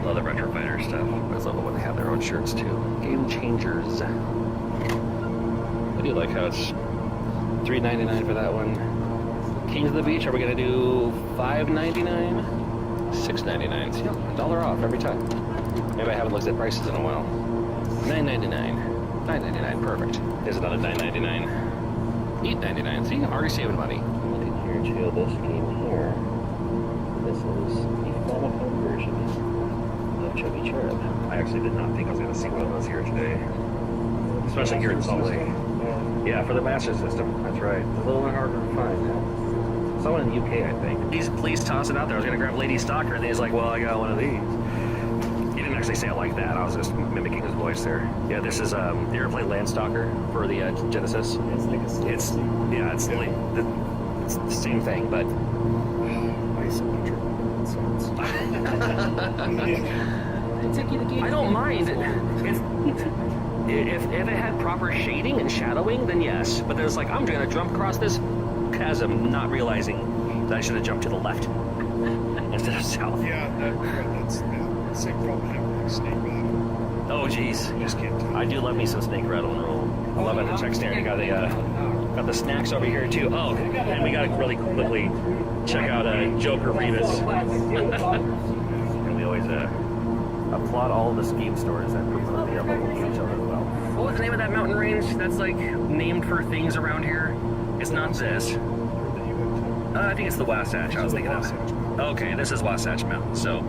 Love the Retro Fighter stuff. I love it when they have their own shirts too. Game Changers. I do like how it's $3.99 for that one. Kings of the Beach, are we gonna do $5.99? $6.99. See, $1 off every time. Maybe I haven't looked at prices in a while. $9.99. $9.99, perfect. There's another $9.99. $8.99. See, already saving money. Look at here too. This game here. This is the Famicom version of Chubby Cherub. I actually did not think I was going to see one of those here today, especially here in Salt Lake. Yeah, for the Master System. That's right. It's a little bit harder to find. Someone in the UK, I think. Please toss it out there. I was going to grab Lady Stalker, and he's like, "Well, I got one of these." He didn't actually say it like that. I was just mimicking his voice there. Yeah, this is you ever played Landstalker for the Genesis? It's like a it's the same thing, but I don't mind. If it had proper shading and shadowing, then yes. But there's like, I'm gonna jump across this chasm, not realizing that I should have jumped to the left instead of south. Yeah, that's the same problem I have with Snake Rattle. Oh geez, Just can't tell. I do love me some Snake Rattle and Roll. I love it. Check stand. You got the snacks over here too. Oh, and we gotta really quickly check out Joker Revis. And we always applaud all of the scheme stores that promote the local game show as well. What was the name of that mountain range that's like named for things around here? It's not this. I think it's the Wasatch. I was thinking of. Okay, this is Wasatch Mountain. So,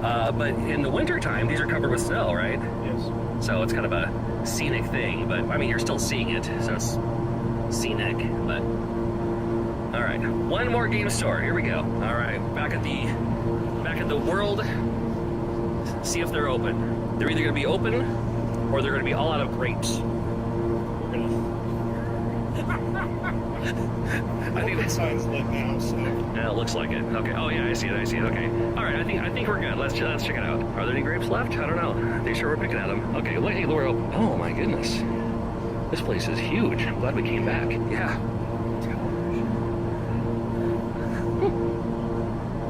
but in the wintertime, these are covered with snow, right? Yes. So it's kind of a scenic thing, but I mean, you're still seeing it, so it's scenic, but all right, one more game store. Here we go. All right, back at the World. See if they're open. They're either going to be open or they're going to be all out of grapes. I think the sign's lit now, so. Yeah, it looks like it. Okay. Oh yeah, I see it. Okay. All right. I think we're good. Let's check it out. Are there any grapes left? I don't know. They sure were picking at them. Okay. Wait, we're open. Oh my goodness. This place is huge. I'm glad we came back. Yeah.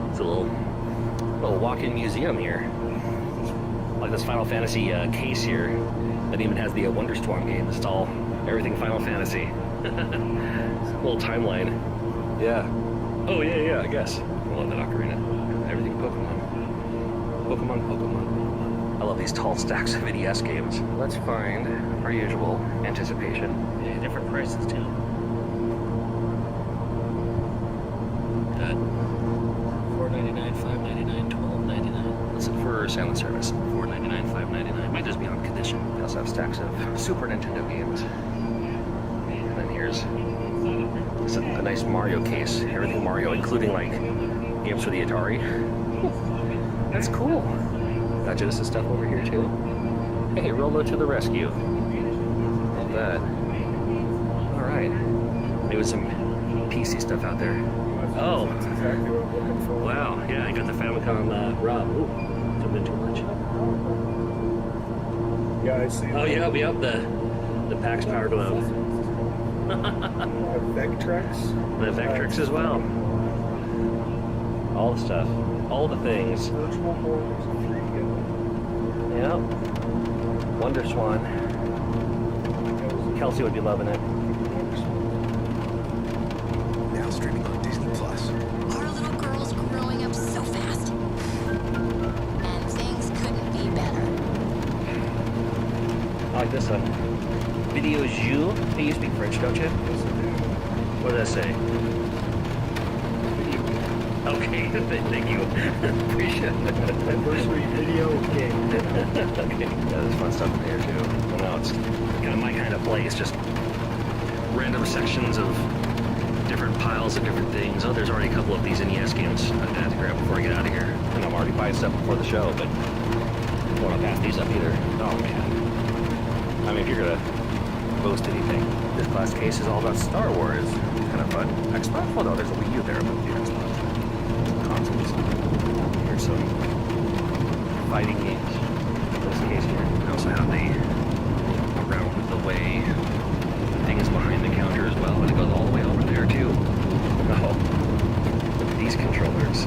It's a little walk-in museum here. Like this Final Fantasy case here that even has the Wonderstorm game. It's all everything Final Fantasy. Little timeline. Yeah. Oh yeah, I guess. I love that ocarina. Everything Pokemon. I love these tall stacks of NES games. Let's find our usual anticipation. Yeah, different prices too. Got $4.99, $5.99, $12.99. Listen for Silent Service. $4.99, $5.99. Might just be on condition. We also have stacks of Super Nintendo games. And then here's a nice Mario case. Everything Mario, including like games for the Atari. That's cool. Got Genesis stuff over here too. Hey, Rolo to the rescue. Love that. All right. Maybe some PC stuff out there. Oh. That's exactly what I'm looking for. Wow. Yeah, I got the Famicom ROM. Ooh, zoomed in too much. Yeah, I see. Oh, yep. The PAX Power Glove. Vectrex. The Vectrex as well. All the stuff. All the things. Virtual boards. Yep. Wonder Swan. Kelsey would be loving it. Now streaming on Disney Plus. Our little girl's growing up so fast. And things couldn't be better. I like this one. Video Jus. Hey, you speak French, don't you? What did I say? Okay, thank you. Appreciate it. Anniversary video game. Okay, yeah, there's fun stuff in here too. Well, no, it's kind of my kind of place, just random sections of different piles of different things. Oh, there's already a couple of these NES games I had to grab before I get out of here. And I'm already buying stuff before the show, but I don't want to pass these up either. Oh, man. I mean, if you're going to boast anything, this glass case is all about Star Wars. It's kind of fun. Xbox? Well, no, there's a Wii U there, but the Xbox. Consoles. Here's some fighting games. In this case here. I also have the around the way thing is behind the counter as well, and it goes all the way over there too. Oh, these controllers.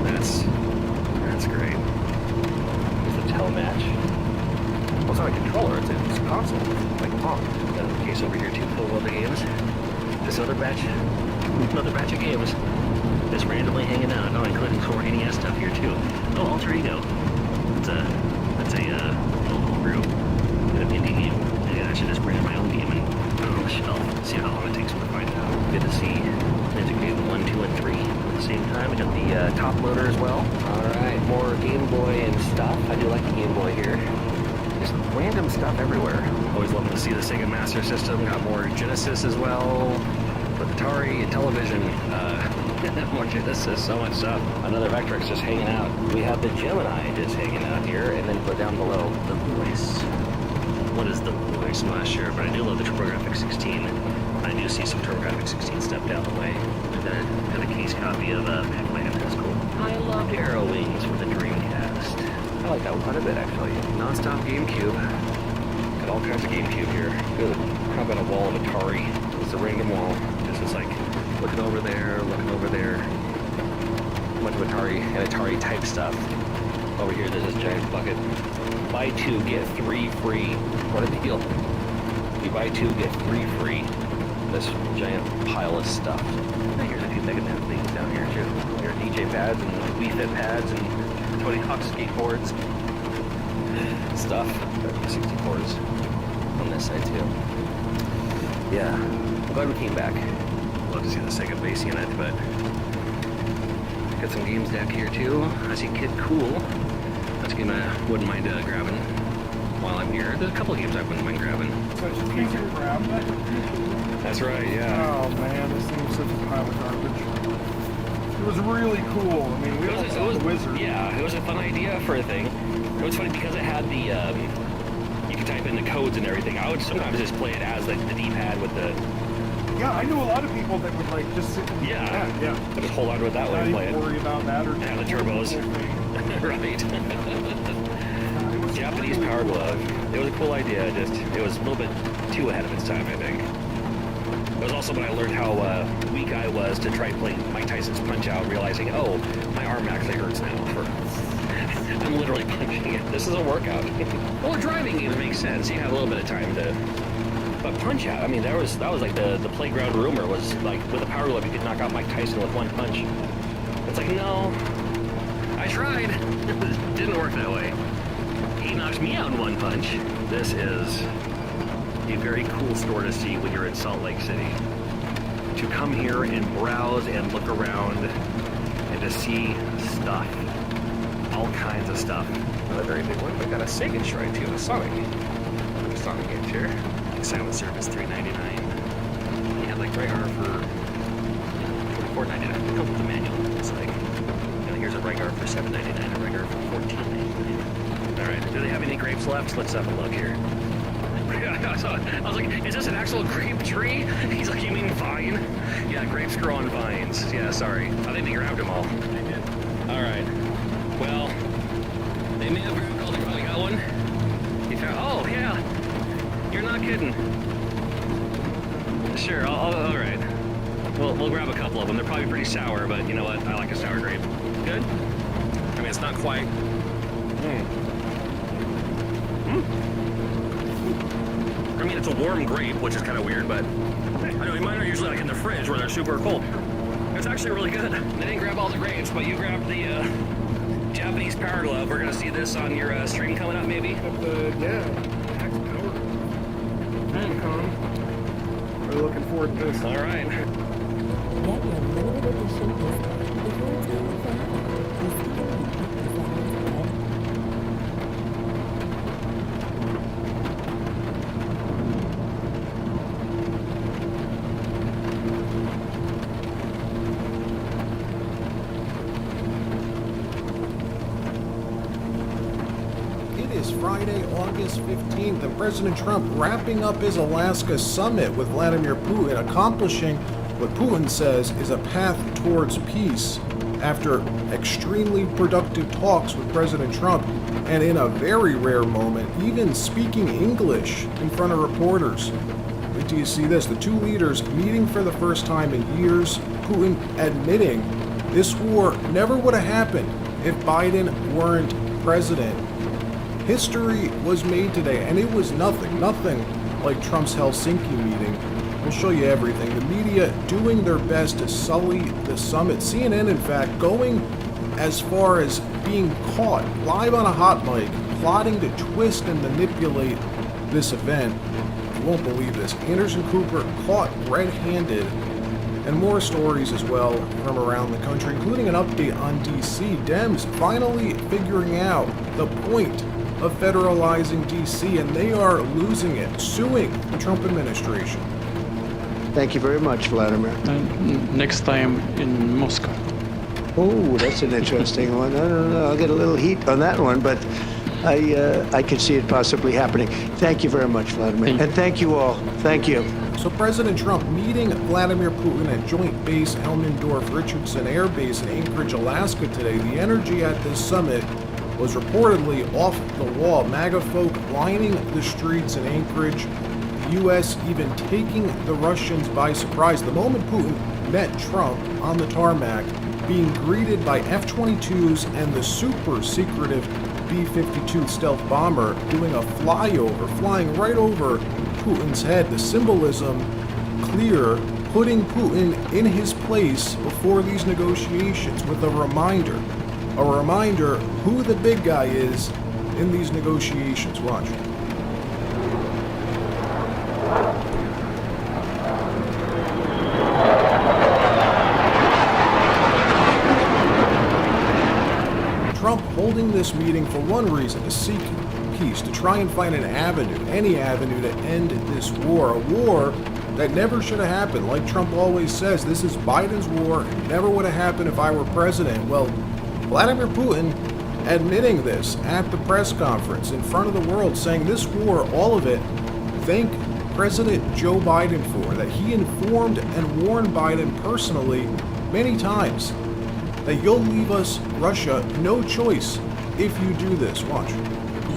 That's great. It's a telematch. Well, it's not a controller, it's a console, like Pong. And the case over here too, full of the games. This other batch of games just randomly hanging out. Oh, including some more NES stuff here too. Oh, Alter Ego. That's a homebrew indie game. Maybe I should just bring my own game and put it on the shelf. See how long it takes me to find out. Good to see Integrate 1, 2, and 3 at the same time. We got the top loader as well. Alright, more Game Boy and stuff. I do like the Game Boy here. Just random stuff everywhere. Always love to see the Sega Master System. Got more Genesis as well. With Atari, television, more Genesis, so much stuff. Another Vectrex just hanging out. We have the Gemini just hanging out here, and then go down below, the voice. What is the voice? I'm not sure, but I do love the TurboGrafx 16. I do see some TurboGrafx 16 stuff down the way. And then got a case copy of Pac-Man. That's cool. I loved Arrow Wings for the Dreamcast. I like that one quite a bit, actually. Non-stop GameCube. Got all kinds of GameCube here. Good. How about a wall of Atari? It's a random wall. It's like looking over there. A bunch of Atari and Atari type stuff. Over here, there's this giant bucket. Buy 2, get 3 free. What a deal. You buy 2, get 3 free. This giant pile of stuff. And here's a few Mega Man things down here too. Here are DJ pads and Wii Fit pads and Tony Hawk skateboards. Stuff. 64s on this side too. Yeah. I'm glad we came back. Love to see the Sega base unit, but got some games deck here too. I see Kid Cool. That's a game I wouldn't mind grabbing while I'm here. There's a couple of games I wouldn't mind grabbing. Such a easy grab. That's right, yeah. Oh man, this thing was such a pile of garbage. It was really cool. I mean, we almost saw the wizard. Yeah, it was a fun idea for a thing. It was funny because it had the you could type in the codes and everything. I would sometimes just play it as like the D-pad with the. Yeah, I knew a lot of people that would like just sit and yeah. Just hold on to it that way and play it. Not even worry about that or the turbos. Right. Japanese Power Glove. It was a cool idea. Just it was a little bit too ahead of its time, I think. It was also when I learned how weak I was to try playing Mike Tyson's Punch Out, realizing, oh, my arm actually hurts now. I'm literally punching it. This is a workout. Well, driving games makes sense. You have a little bit of time to. But Punch Out, I mean, that was like the playground rumor was like with a Power Glove you could knock out Mike Tyson with one punch. It's like, no, I tried. It didn't work that way. He knocks me out in one punch. This is a very cool store to see when you're in Salt Lake City. To come here and browse and look around and to see stuff. All kinds of stuff. Another very big one. We got a Sega Shrine too, a Sonic games here. Silent Service $3.99. You have like Rygar for $4.99. It comes with the manual. It's like, here's a Rygar for $7.99, a Rygar for $14.99. Alright, do they have any grapes left? Let's have a look here. I was like, is this an actual grape tree? He's like, you mean vine? Yeah, grapes grow on vines. Yeah, sorry. I think they grabbed them all. They did. All right. Well, they may have grabbed all the... Oh, you got one? You found... Oh, yeah. You're not kidding. Sure, all right. We'll grab a couple of them. They're probably pretty sour, but you know what? I like a sour grape. Good? I mean, it's not quite... I mean, it's a warm grape, which is kind of weird, but I know mine are usually like in the fridge where they're super cold. It's actually really good. They didn't grab all the grapes, but you grabbed the Japanese Power Glove. We're gonna see this on your stream coming up, maybe. Yeah, Max Power. We're looking forward to this. All right. Get your limited edition discount before it's gone forever. Friday, August 15th, and President Trump wrapping up his Alaska summit with Vladimir Putin, accomplishing what Putin says is a path towards peace after extremely productive talks with President Trump, and in a very rare moment, even speaking English in front of reporters. Wait till you see this. The two leaders meeting for the first time in years, Putin admitting this war never would have happened if Biden weren't president. History was made today, and it was nothing like Trump's Helsinki meeting. We'll show you everything. The media doing their best to sully the summit. CNN, in fact, going as far as being caught live on a hot mic, plotting to twist and manipulate this event. You won't believe this. Anderson Cooper caught red-handed, and more stories as well from around the country, including an update on D.C. Dems finally figuring out the point of federalizing D.C., and they are losing it, suing the Trump administration. Thank you very much, Vladimir. Next time in Moscow. Oh, that's an interesting one. I don't know. I'll get a little heat on that one, but I could see it possibly happening. Thank you very much, Vladimir. And thank you all. Thank you. So President Trump meeting Vladimir Putin at Joint Base Elmendorf-Richardson Air Base in Anchorage, Alaska today. The energy at this summit was reportedly off the wall. MAGA folk lining the streets in Anchorage, the U.S. even taking the Russians by surprise. The moment Putin met Trump on the tarmac, being greeted by F-22s and the super secretive B-52 stealth bomber doing a flyover, flying right over Putin's head. The symbolism clear, putting Putin in his place before these negotiations with a reminder who the big guy is in these negotiations. Watch. Trump holding this meeting for one reason, to seek peace, to try and find an avenue, any avenue to end this war, a war that never should have happened. Like Trump always says, this is Biden's war. It never would have happened if I were president. Well, Vladimir Putin admitting this at the press conference in front of the world, saying this war, all of it, thank President Joe Biden for, that he informed and warned Biden personally many times that you'll leave us, Russia, no choice if you do this. Watch.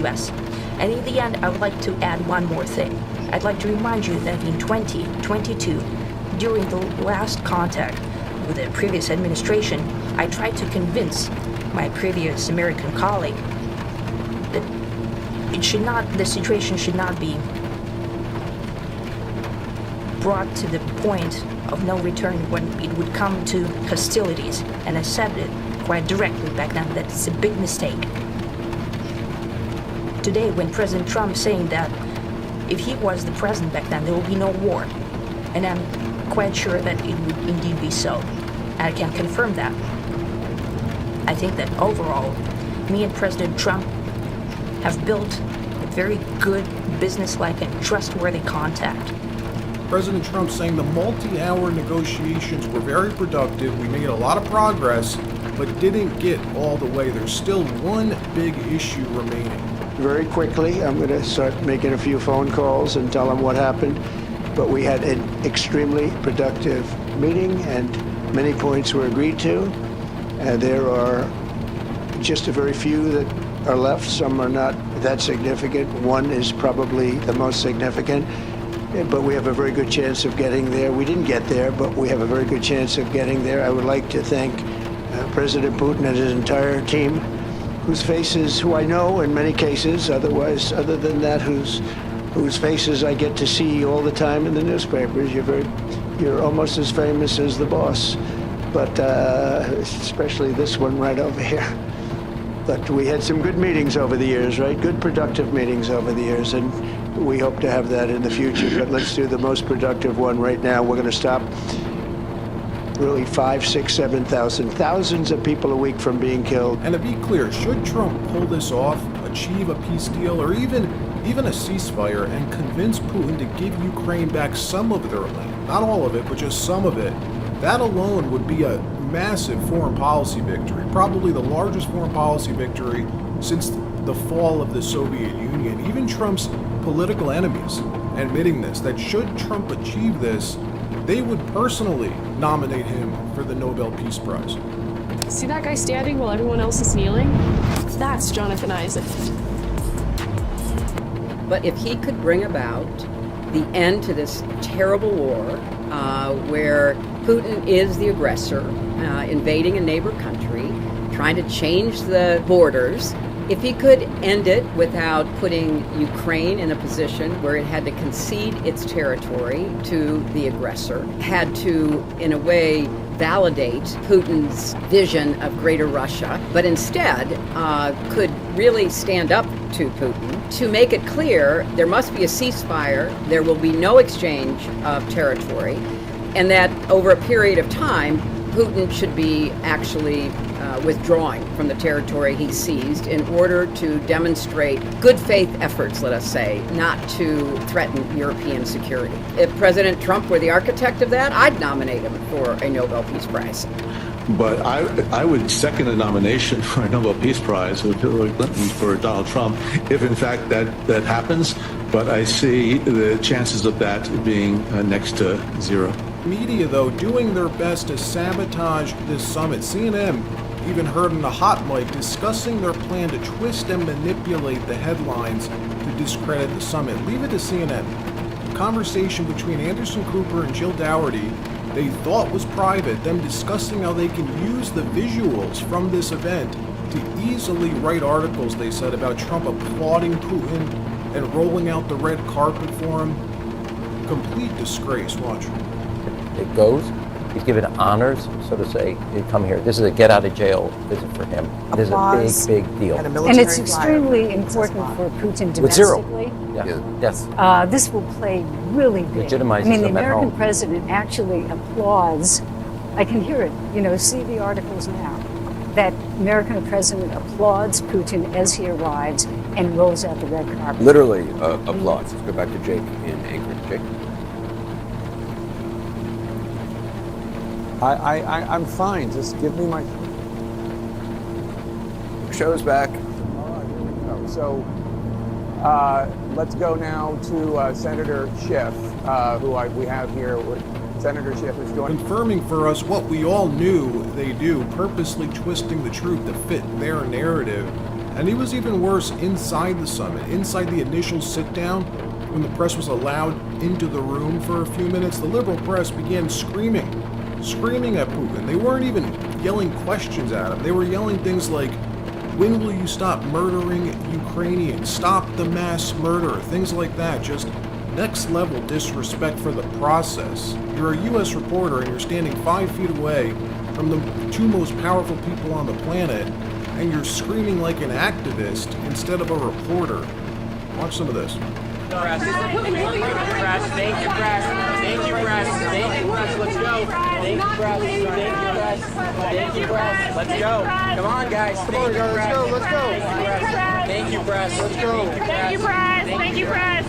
U.S. And in the end, I would like to add one more thing. I'd like to remind you that in 2022, during the last contact with the previous administration, I tried to convince my previous American colleague that the situation should not be brought to the point of no return when it would come to hostilities. And I said it quite directly back then that it's a big mistake. Today, when President Trump is saying that if he was the president back then, there will be no war. And I'm quite sure that it would indeed be so. I can confirm that. I think that overall, me and President Trump have built a very good, business-like and trustworthy contact. President Trump saying the multi-hour negotiations were very productive. We made a lot of progress, but didn't get all the way. There's still one big issue remaining. very quickly. I'm going to start making a few phone calls and tell them what happened. But we had an extremely productive meeting, and many points were agreed to. There are just a very few that are left. Some are not that significant. One is probably the most significant, but we have a very good chance of getting there. We didn't get there, but we have a very good chance of getting there. I would like to thank President Putin and his entire team, whose faces, who I know in many cases, other than that, whose faces I get to see all the time in the newspapers. You're almost as famous as the boss, but especially this one right over here. But we had some good meetings over the years, right? Good, productive meetings over the years, and we hope to have that in the future. But let's do the most productive one right now. We're going to stop really 5, 6, 7,000, thousands of people a week from being killed. And to be clear, should Trump pull this off, achieve a peace deal, or even a ceasefire, and convince Putin to give Ukraine back some of their land, not all of it, but just some of it, that alone would be a massive foreign policy victory, probably the largest foreign policy victory since the fall of the Soviet Union. Even Trump's political enemies admitting this, that should Trump achieve this, they would personally nominate him for the Nobel Peace Prize. See that guy standing while everyone else is kneeling? That's Jonathan Isaac. But if he could bring about the end to this terrible war where Putin is the aggressor, invading a neighbor country, trying to change the borders, if he could end it without putting Ukraine in a position where it had to concede its territory to the aggressor, had to, in a way, validate Putin's vision of Greater Russia, but instead could really stand up to Putin to make it clear there must be a ceasefire, there will be no exchange of territory, and that over a period of time, Putin should be actually withdrawing from the territory he seized in order to demonstrate good faith efforts, let us say, not to threaten European security. If President Trump were the architect of that, I'd nominate him for a Nobel Peace Prize. But I would second a nomination for a Nobel Peace Prize with Hillary Clinton for Donald Trump if, in fact, that happens. But I see the chances of that being next to zero. Media, though, doing their best to sabotage this summit. CNN even heard on a hot mic discussing their plan to twist and manipulate the headlines to discredit the summit. Leave it to CNN. The conversation between Anderson Cooper and Jill Dougherty they thought was private, them discussing how they can use the visuals from this event to easily write articles, they said, about Trump applauding Putin and rolling out the red carpet for him. Complete disgrace. Watch. It goes. He's given honors, so to say. He'd come here. This is a get-out-of-jail visit for him. This is a big, big deal. And it's extremely important for Putin domestically. With zero. Yes. This will play really big. Legitimizes I mean, the him at American home. president actually applauds. I can hear it. See the articles now. That American president applauds Putin as he arrives and rolls out the red carpet. Literally applauds. Let's go back to Jake in Anchorage. Jake. I'm fine. Just give me my show's back. So let's go now to Senator Schiff, who we have here. Senator Schiff is joining. Confirming for us what we all knew they do, purposely twisting the truth to fit their narrative. And it was even worse inside the summit, inside the initial sit-down, when the press was allowed into the room for a few minutes. The liberal press began screaming at Putin. They weren't even yelling questions at him. They were yelling things like, when will you stop murdering Ukrainians? Stop the mass murder. Things like that. Just next level disrespect for the process. You're a U.S. reporter and you're standing 5 feet away from the two most powerful people on the planet, and you're screaming like an activist instead of a reporter. Watch some of this. Thank you, press. Thank you, press. Thank you, press. Thank you, press. Let's go. Thank you, press. Thank you, press. Thank you, press. Let's go. Come on, guys. Come on, guys. Let's go. Let's go. Thank you, press. Let's go. Thank you, press. Thank you, press.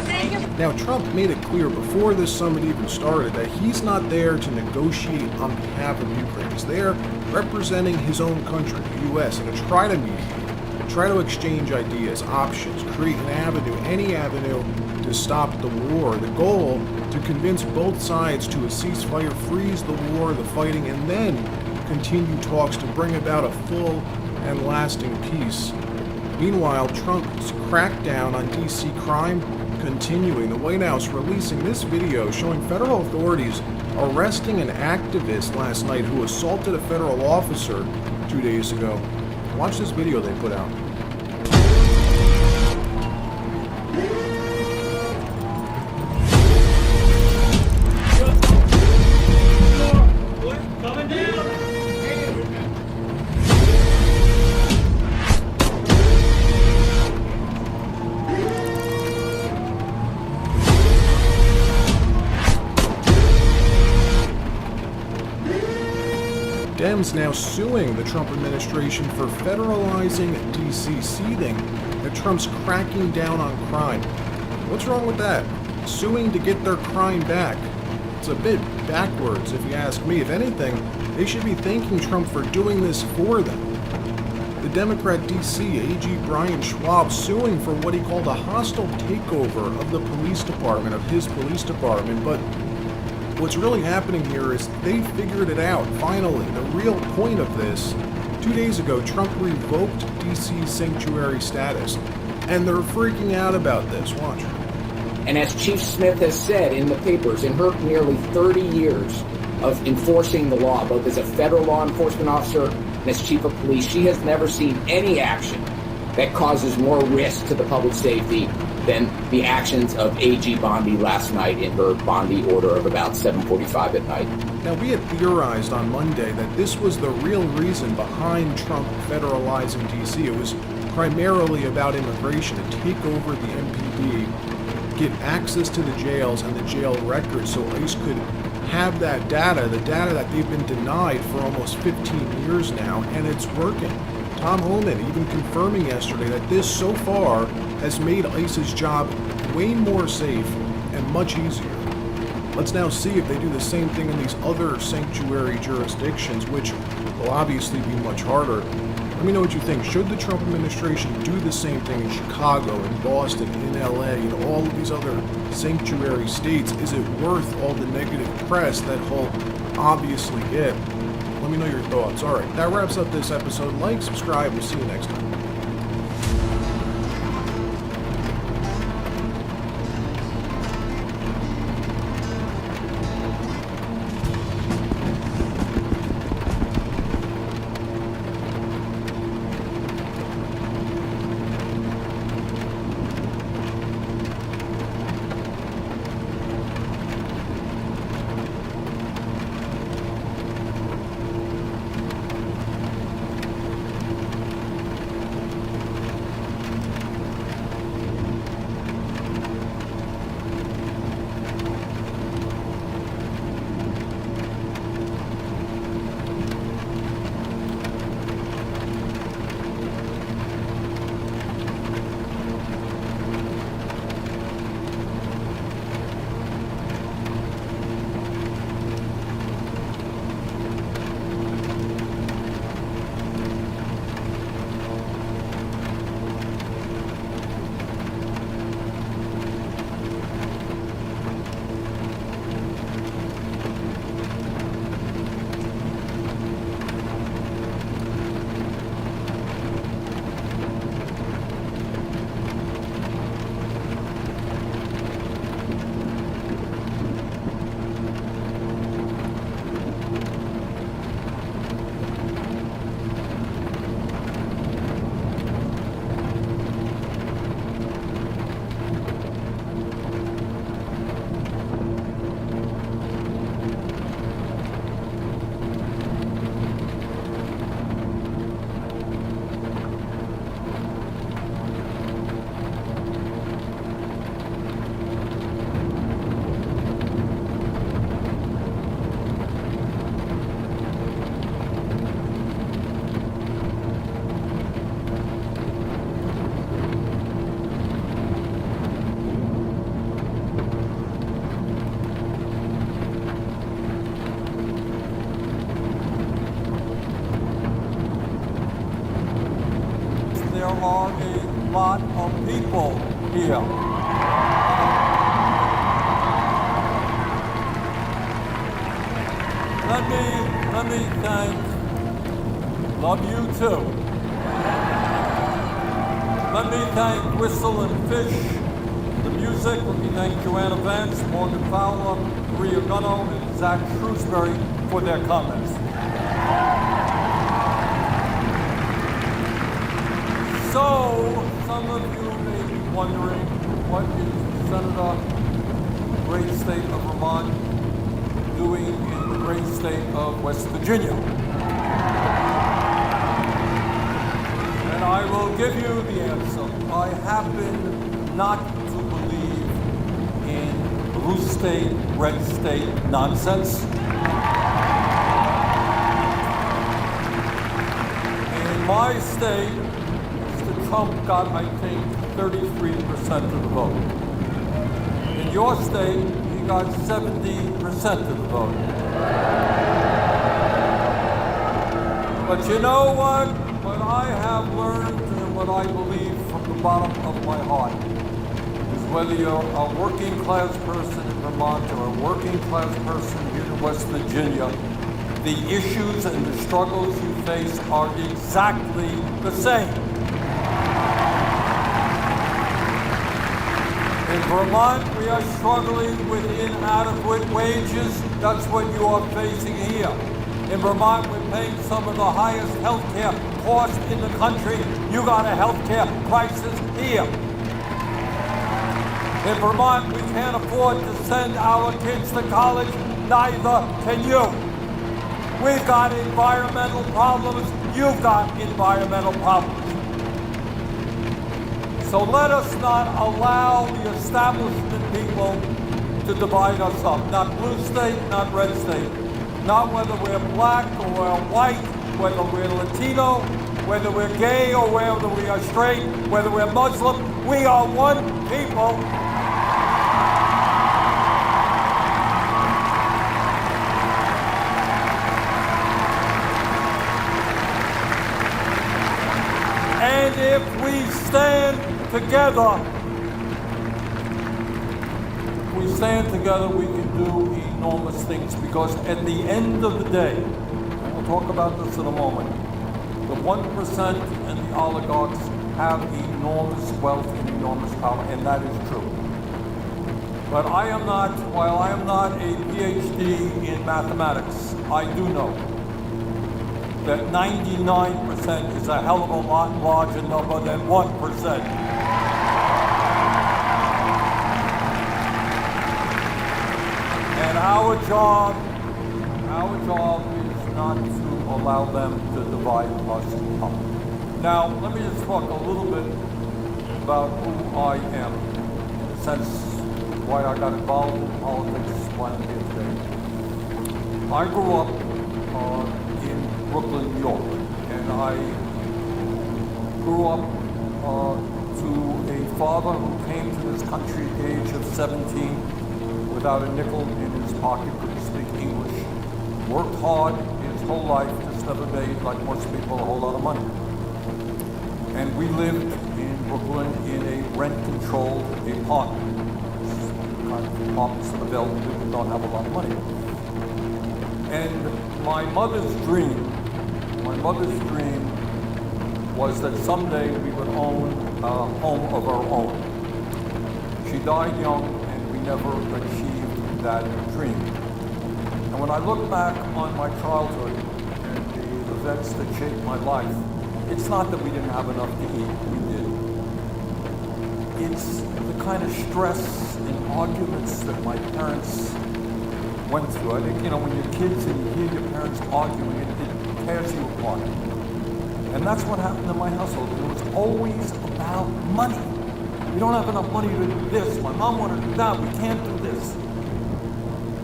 Now, Trump made it clear before this summit even started that he's not there to negotiate on behalf of Ukraine. He's there representing his own country, the U.S., and to try to mediate. try to exchange ideas, options, create an avenue, any avenue to stop the war. The goal, to convince both sides to a ceasefire, freeze the war, the fighting, and then continue talks to bring about a full and lasting peace. Meanwhile, Trump's crackdown on DC crime continuing. The White House releasing this video showing federal authorities arresting an activist last night who assaulted a federal officer 2 days ago. Watch this video they put out. Dems now suing the Trump administration for federalizing D.C., seething that Trump's cracking down on crime. What's wrong with that? Suing to get their crime back. It's a bit backwards, if you ask me. If anything, they should be thanking Trump for doing this for them. The Democrat D.C. AG Brian Schwab suing for what he called a hostile takeover of the police department, of his police department, but what's really happening here is they figured it out, finally. The real point of this, 2 days ago, Trump revoked DC's sanctuary status, and they're freaking out about this. Watch. And as Chief Smith has said in the papers, in her nearly 30 years of enforcing the law, both as a federal law enforcement officer and as chief of police, she has never seen any action that causes more risk to the public safety than the actions of AG Bondi last night in her Bondi order of about 7:45 at night. Now, we had theorized on Monday that this was the real reason behind Trump federalizing D.C. It was primarily about immigration, to take over the MPD, get access to the jails and the jail records so ICE could have that data, the data that they've been denied for almost 15 years now, and it's working. Tom Homan even confirming yesterday that this so far has made ICE's job way more safe and much easier. Let's now see if they do the same thing in these other sanctuary jurisdictions, which will obviously be much harder. Let me know what you think. Should the Trump administration do the same thing in Chicago, in Boston, in LA, in all of these other sanctuary states? Is it worth all the negative press that he'll obviously get? Let me know your thoughts. All right, that wraps up this episode. Like, subscribe. We'll see you next time. are a lot of people here. Let me thank, love you too. Let me thank Whistle and Fish, the music. Let me thank Joanna Vance, Morgan Fowler, Maria Gunno, and Zach Shrewsbury for their comments. So, some of you may be wondering, what is Senator great state of Vermont doing in the great state of West Virginia? And I will give you the answer. I happen not to believe in blue state, red state nonsense. In my state, Mr. Trump got, I think, 33% of the vote. In your state, he got 70% of the vote. But you know what? What I have learned and what I believe from the bottom of my heart is whether you're a working class person in Vermont or a working class person here in West Virginia, the issues and the struggles you face are exactly the same. In Vermont, we are struggling with inadequate wages. That's what you are facing here. In Vermont, we're paying some of the highest healthcare costs in the country. You got a healthcare crisis here. In Vermont, we can't afford to send our kids to college. Neither can you. We've got environmental problems. You've got environmental problems. So let us not allow the establishment people to divide us up. Not blue state, not red state. Not whether we're black or we're white, whether we're Latino, whether we're gay or whether we are straight, whether we're Muslim. We are one people. And if we stand together, we can do enormous things, because at the end of the day, and we'll talk about this in a moment, the 1% and the oligarchs have enormous wealth and enormous power, and that is true. But while I am not a PhD in mathematics, I do know that 99% is a hell of a lot larger number than 1%. And our job is not to allow them to divide us up. Now, let me just talk a little bit about who I am, in a sense, why I got involved in politics, why I'm here today. I grew up in Brooklyn, New York, and I grew up to a father who came to this country at the age of 17 without a nickel in his pocket, couldn't speak English, worked hard his whole life, just never made, like most people, a whole lot of money. And we lived in Brooklyn in a rent-controlled apartment. Kind of apartments that are available to people who don't have a lot of money. And my mother's dream was that someday we would own a home of our own. She died young, and we never achieved that dream. And when I look back on my childhood and the events that shaped my life, it's not that we didn't have enough to eat, we did. It's the kind of stress and arguments that my parents went through. I think, when you're kids and you hear your parents arguing, it tears you apart. And that's what happened in my household. It was always about money. We don't have enough money to do this. My mom wanted to do that. We can't do this.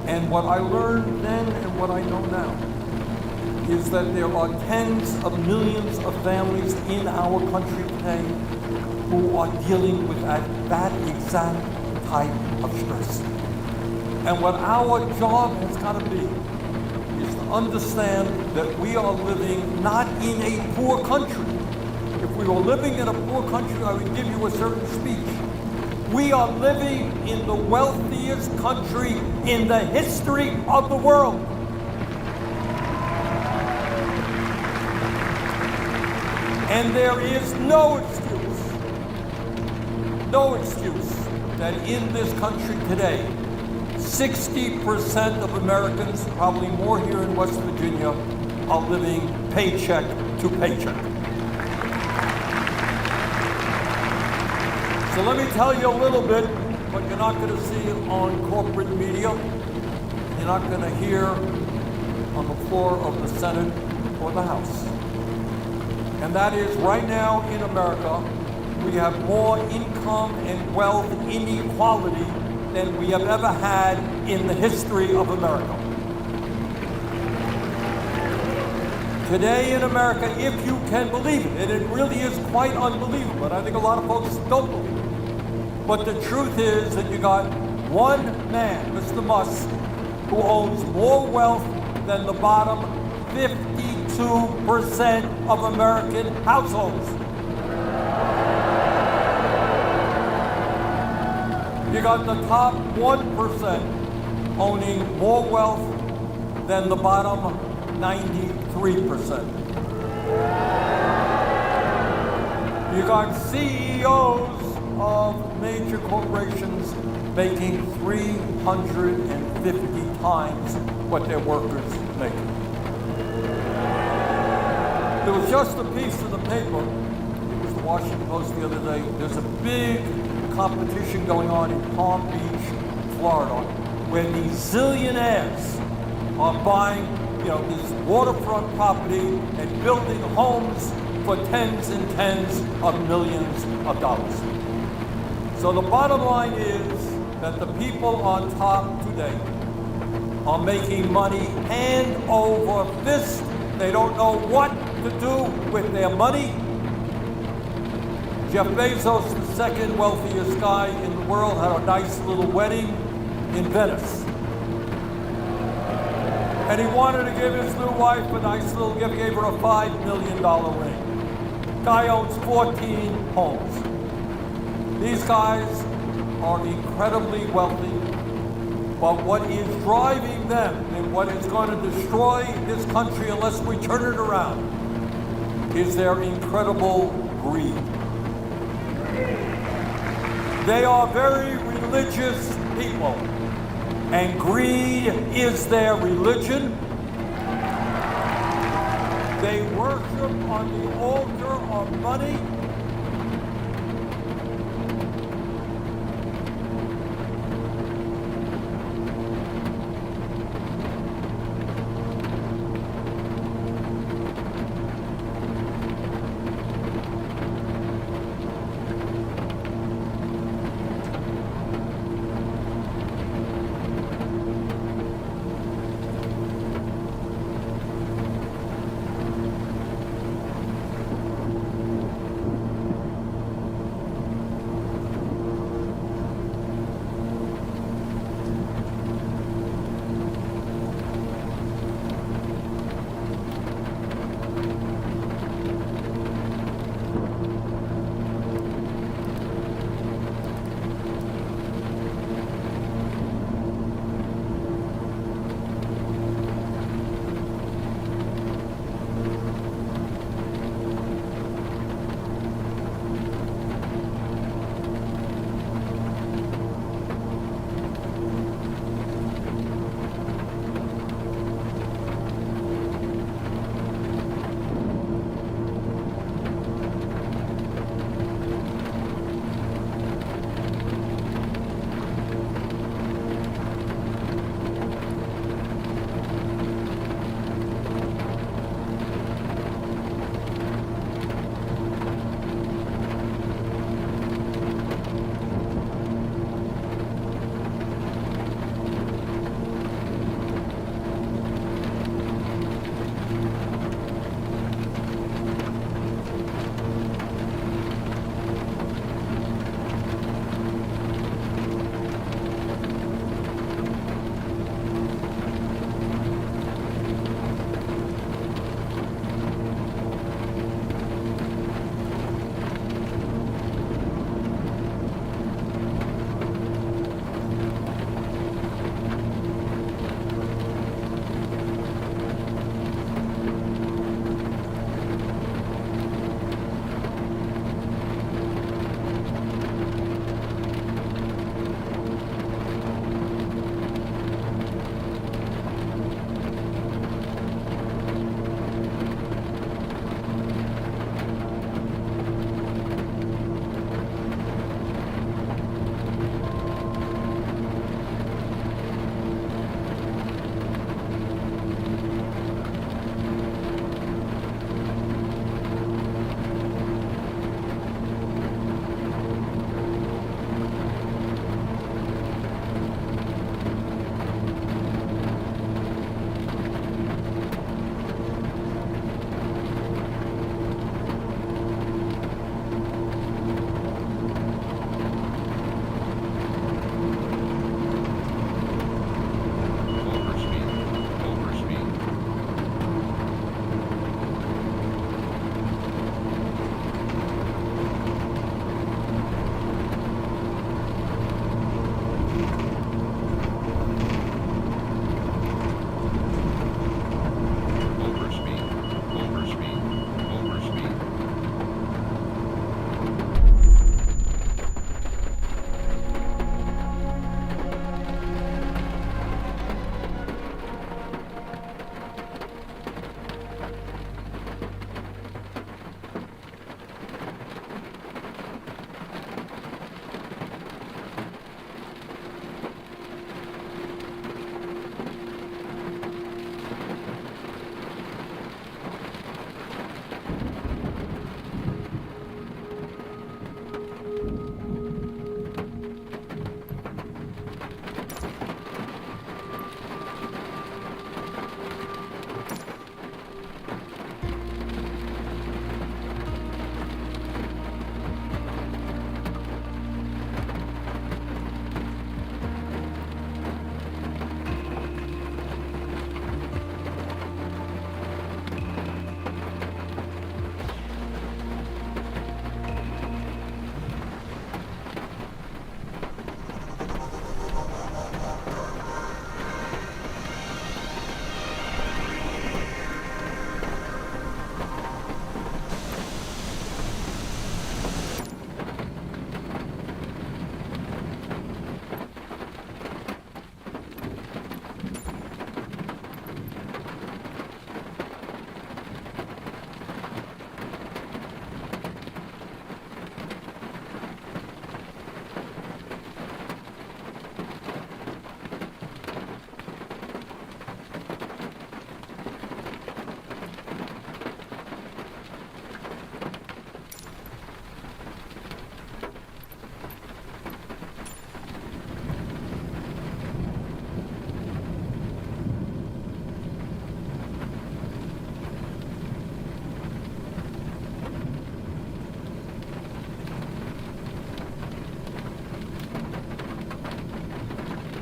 And what I learned then and what I know now is that there are tens of millions of families in our country today who are dealing with that exact type of stress. And what our job has got to be is to understand that we are living not in a poor country. If we were living in a poor country, I would give you a certain speech. We are living in the wealthiest country in the history of the world. And there is no excuse that in this country today, 60% of Americans, probably more here in West Virginia, are living paycheck to paycheck. So let me tell you a little bit, but you're not going to see on corporate media. You're not going to hear on the floor of the Senate or the House. And that is, right now in America, we have more income and wealth inequality than we have ever had in the history of America. Today in America, if you can believe it, and it really is quite unbelievable, and I think a lot of folks don't believe it, but the truth is that you got one man, Mr. Musk, who owns more wealth than the bottom 52% of American households. You got the top 1% owning more wealth than the bottom 93%. You got CEOs of major corporations making 350 times what their workers make. There was just a piece in the paper, it was the Washington Post the other day, there's a big competition going on in Palm Beach, Florida, where these zillionaires are buying, this waterfront property and building homes for tens and tens of millions of dollars. So the bottom line is that the people on top today are making money hand over fist. They don't know what to do with their money. Jeff Bezos, the second wealthiest guy in the world, had a nice little wedding in Venice. And he wanted to give his new wife a nice little gift, gave her a $5 million ring. Guy owns 14 homes. These guys are incredibly wealthy, but what is driving them and what is going to destroy this country unless we turn it around is their incredible greed. They are very religious people, and greed is their religion. They worship on the altar of money.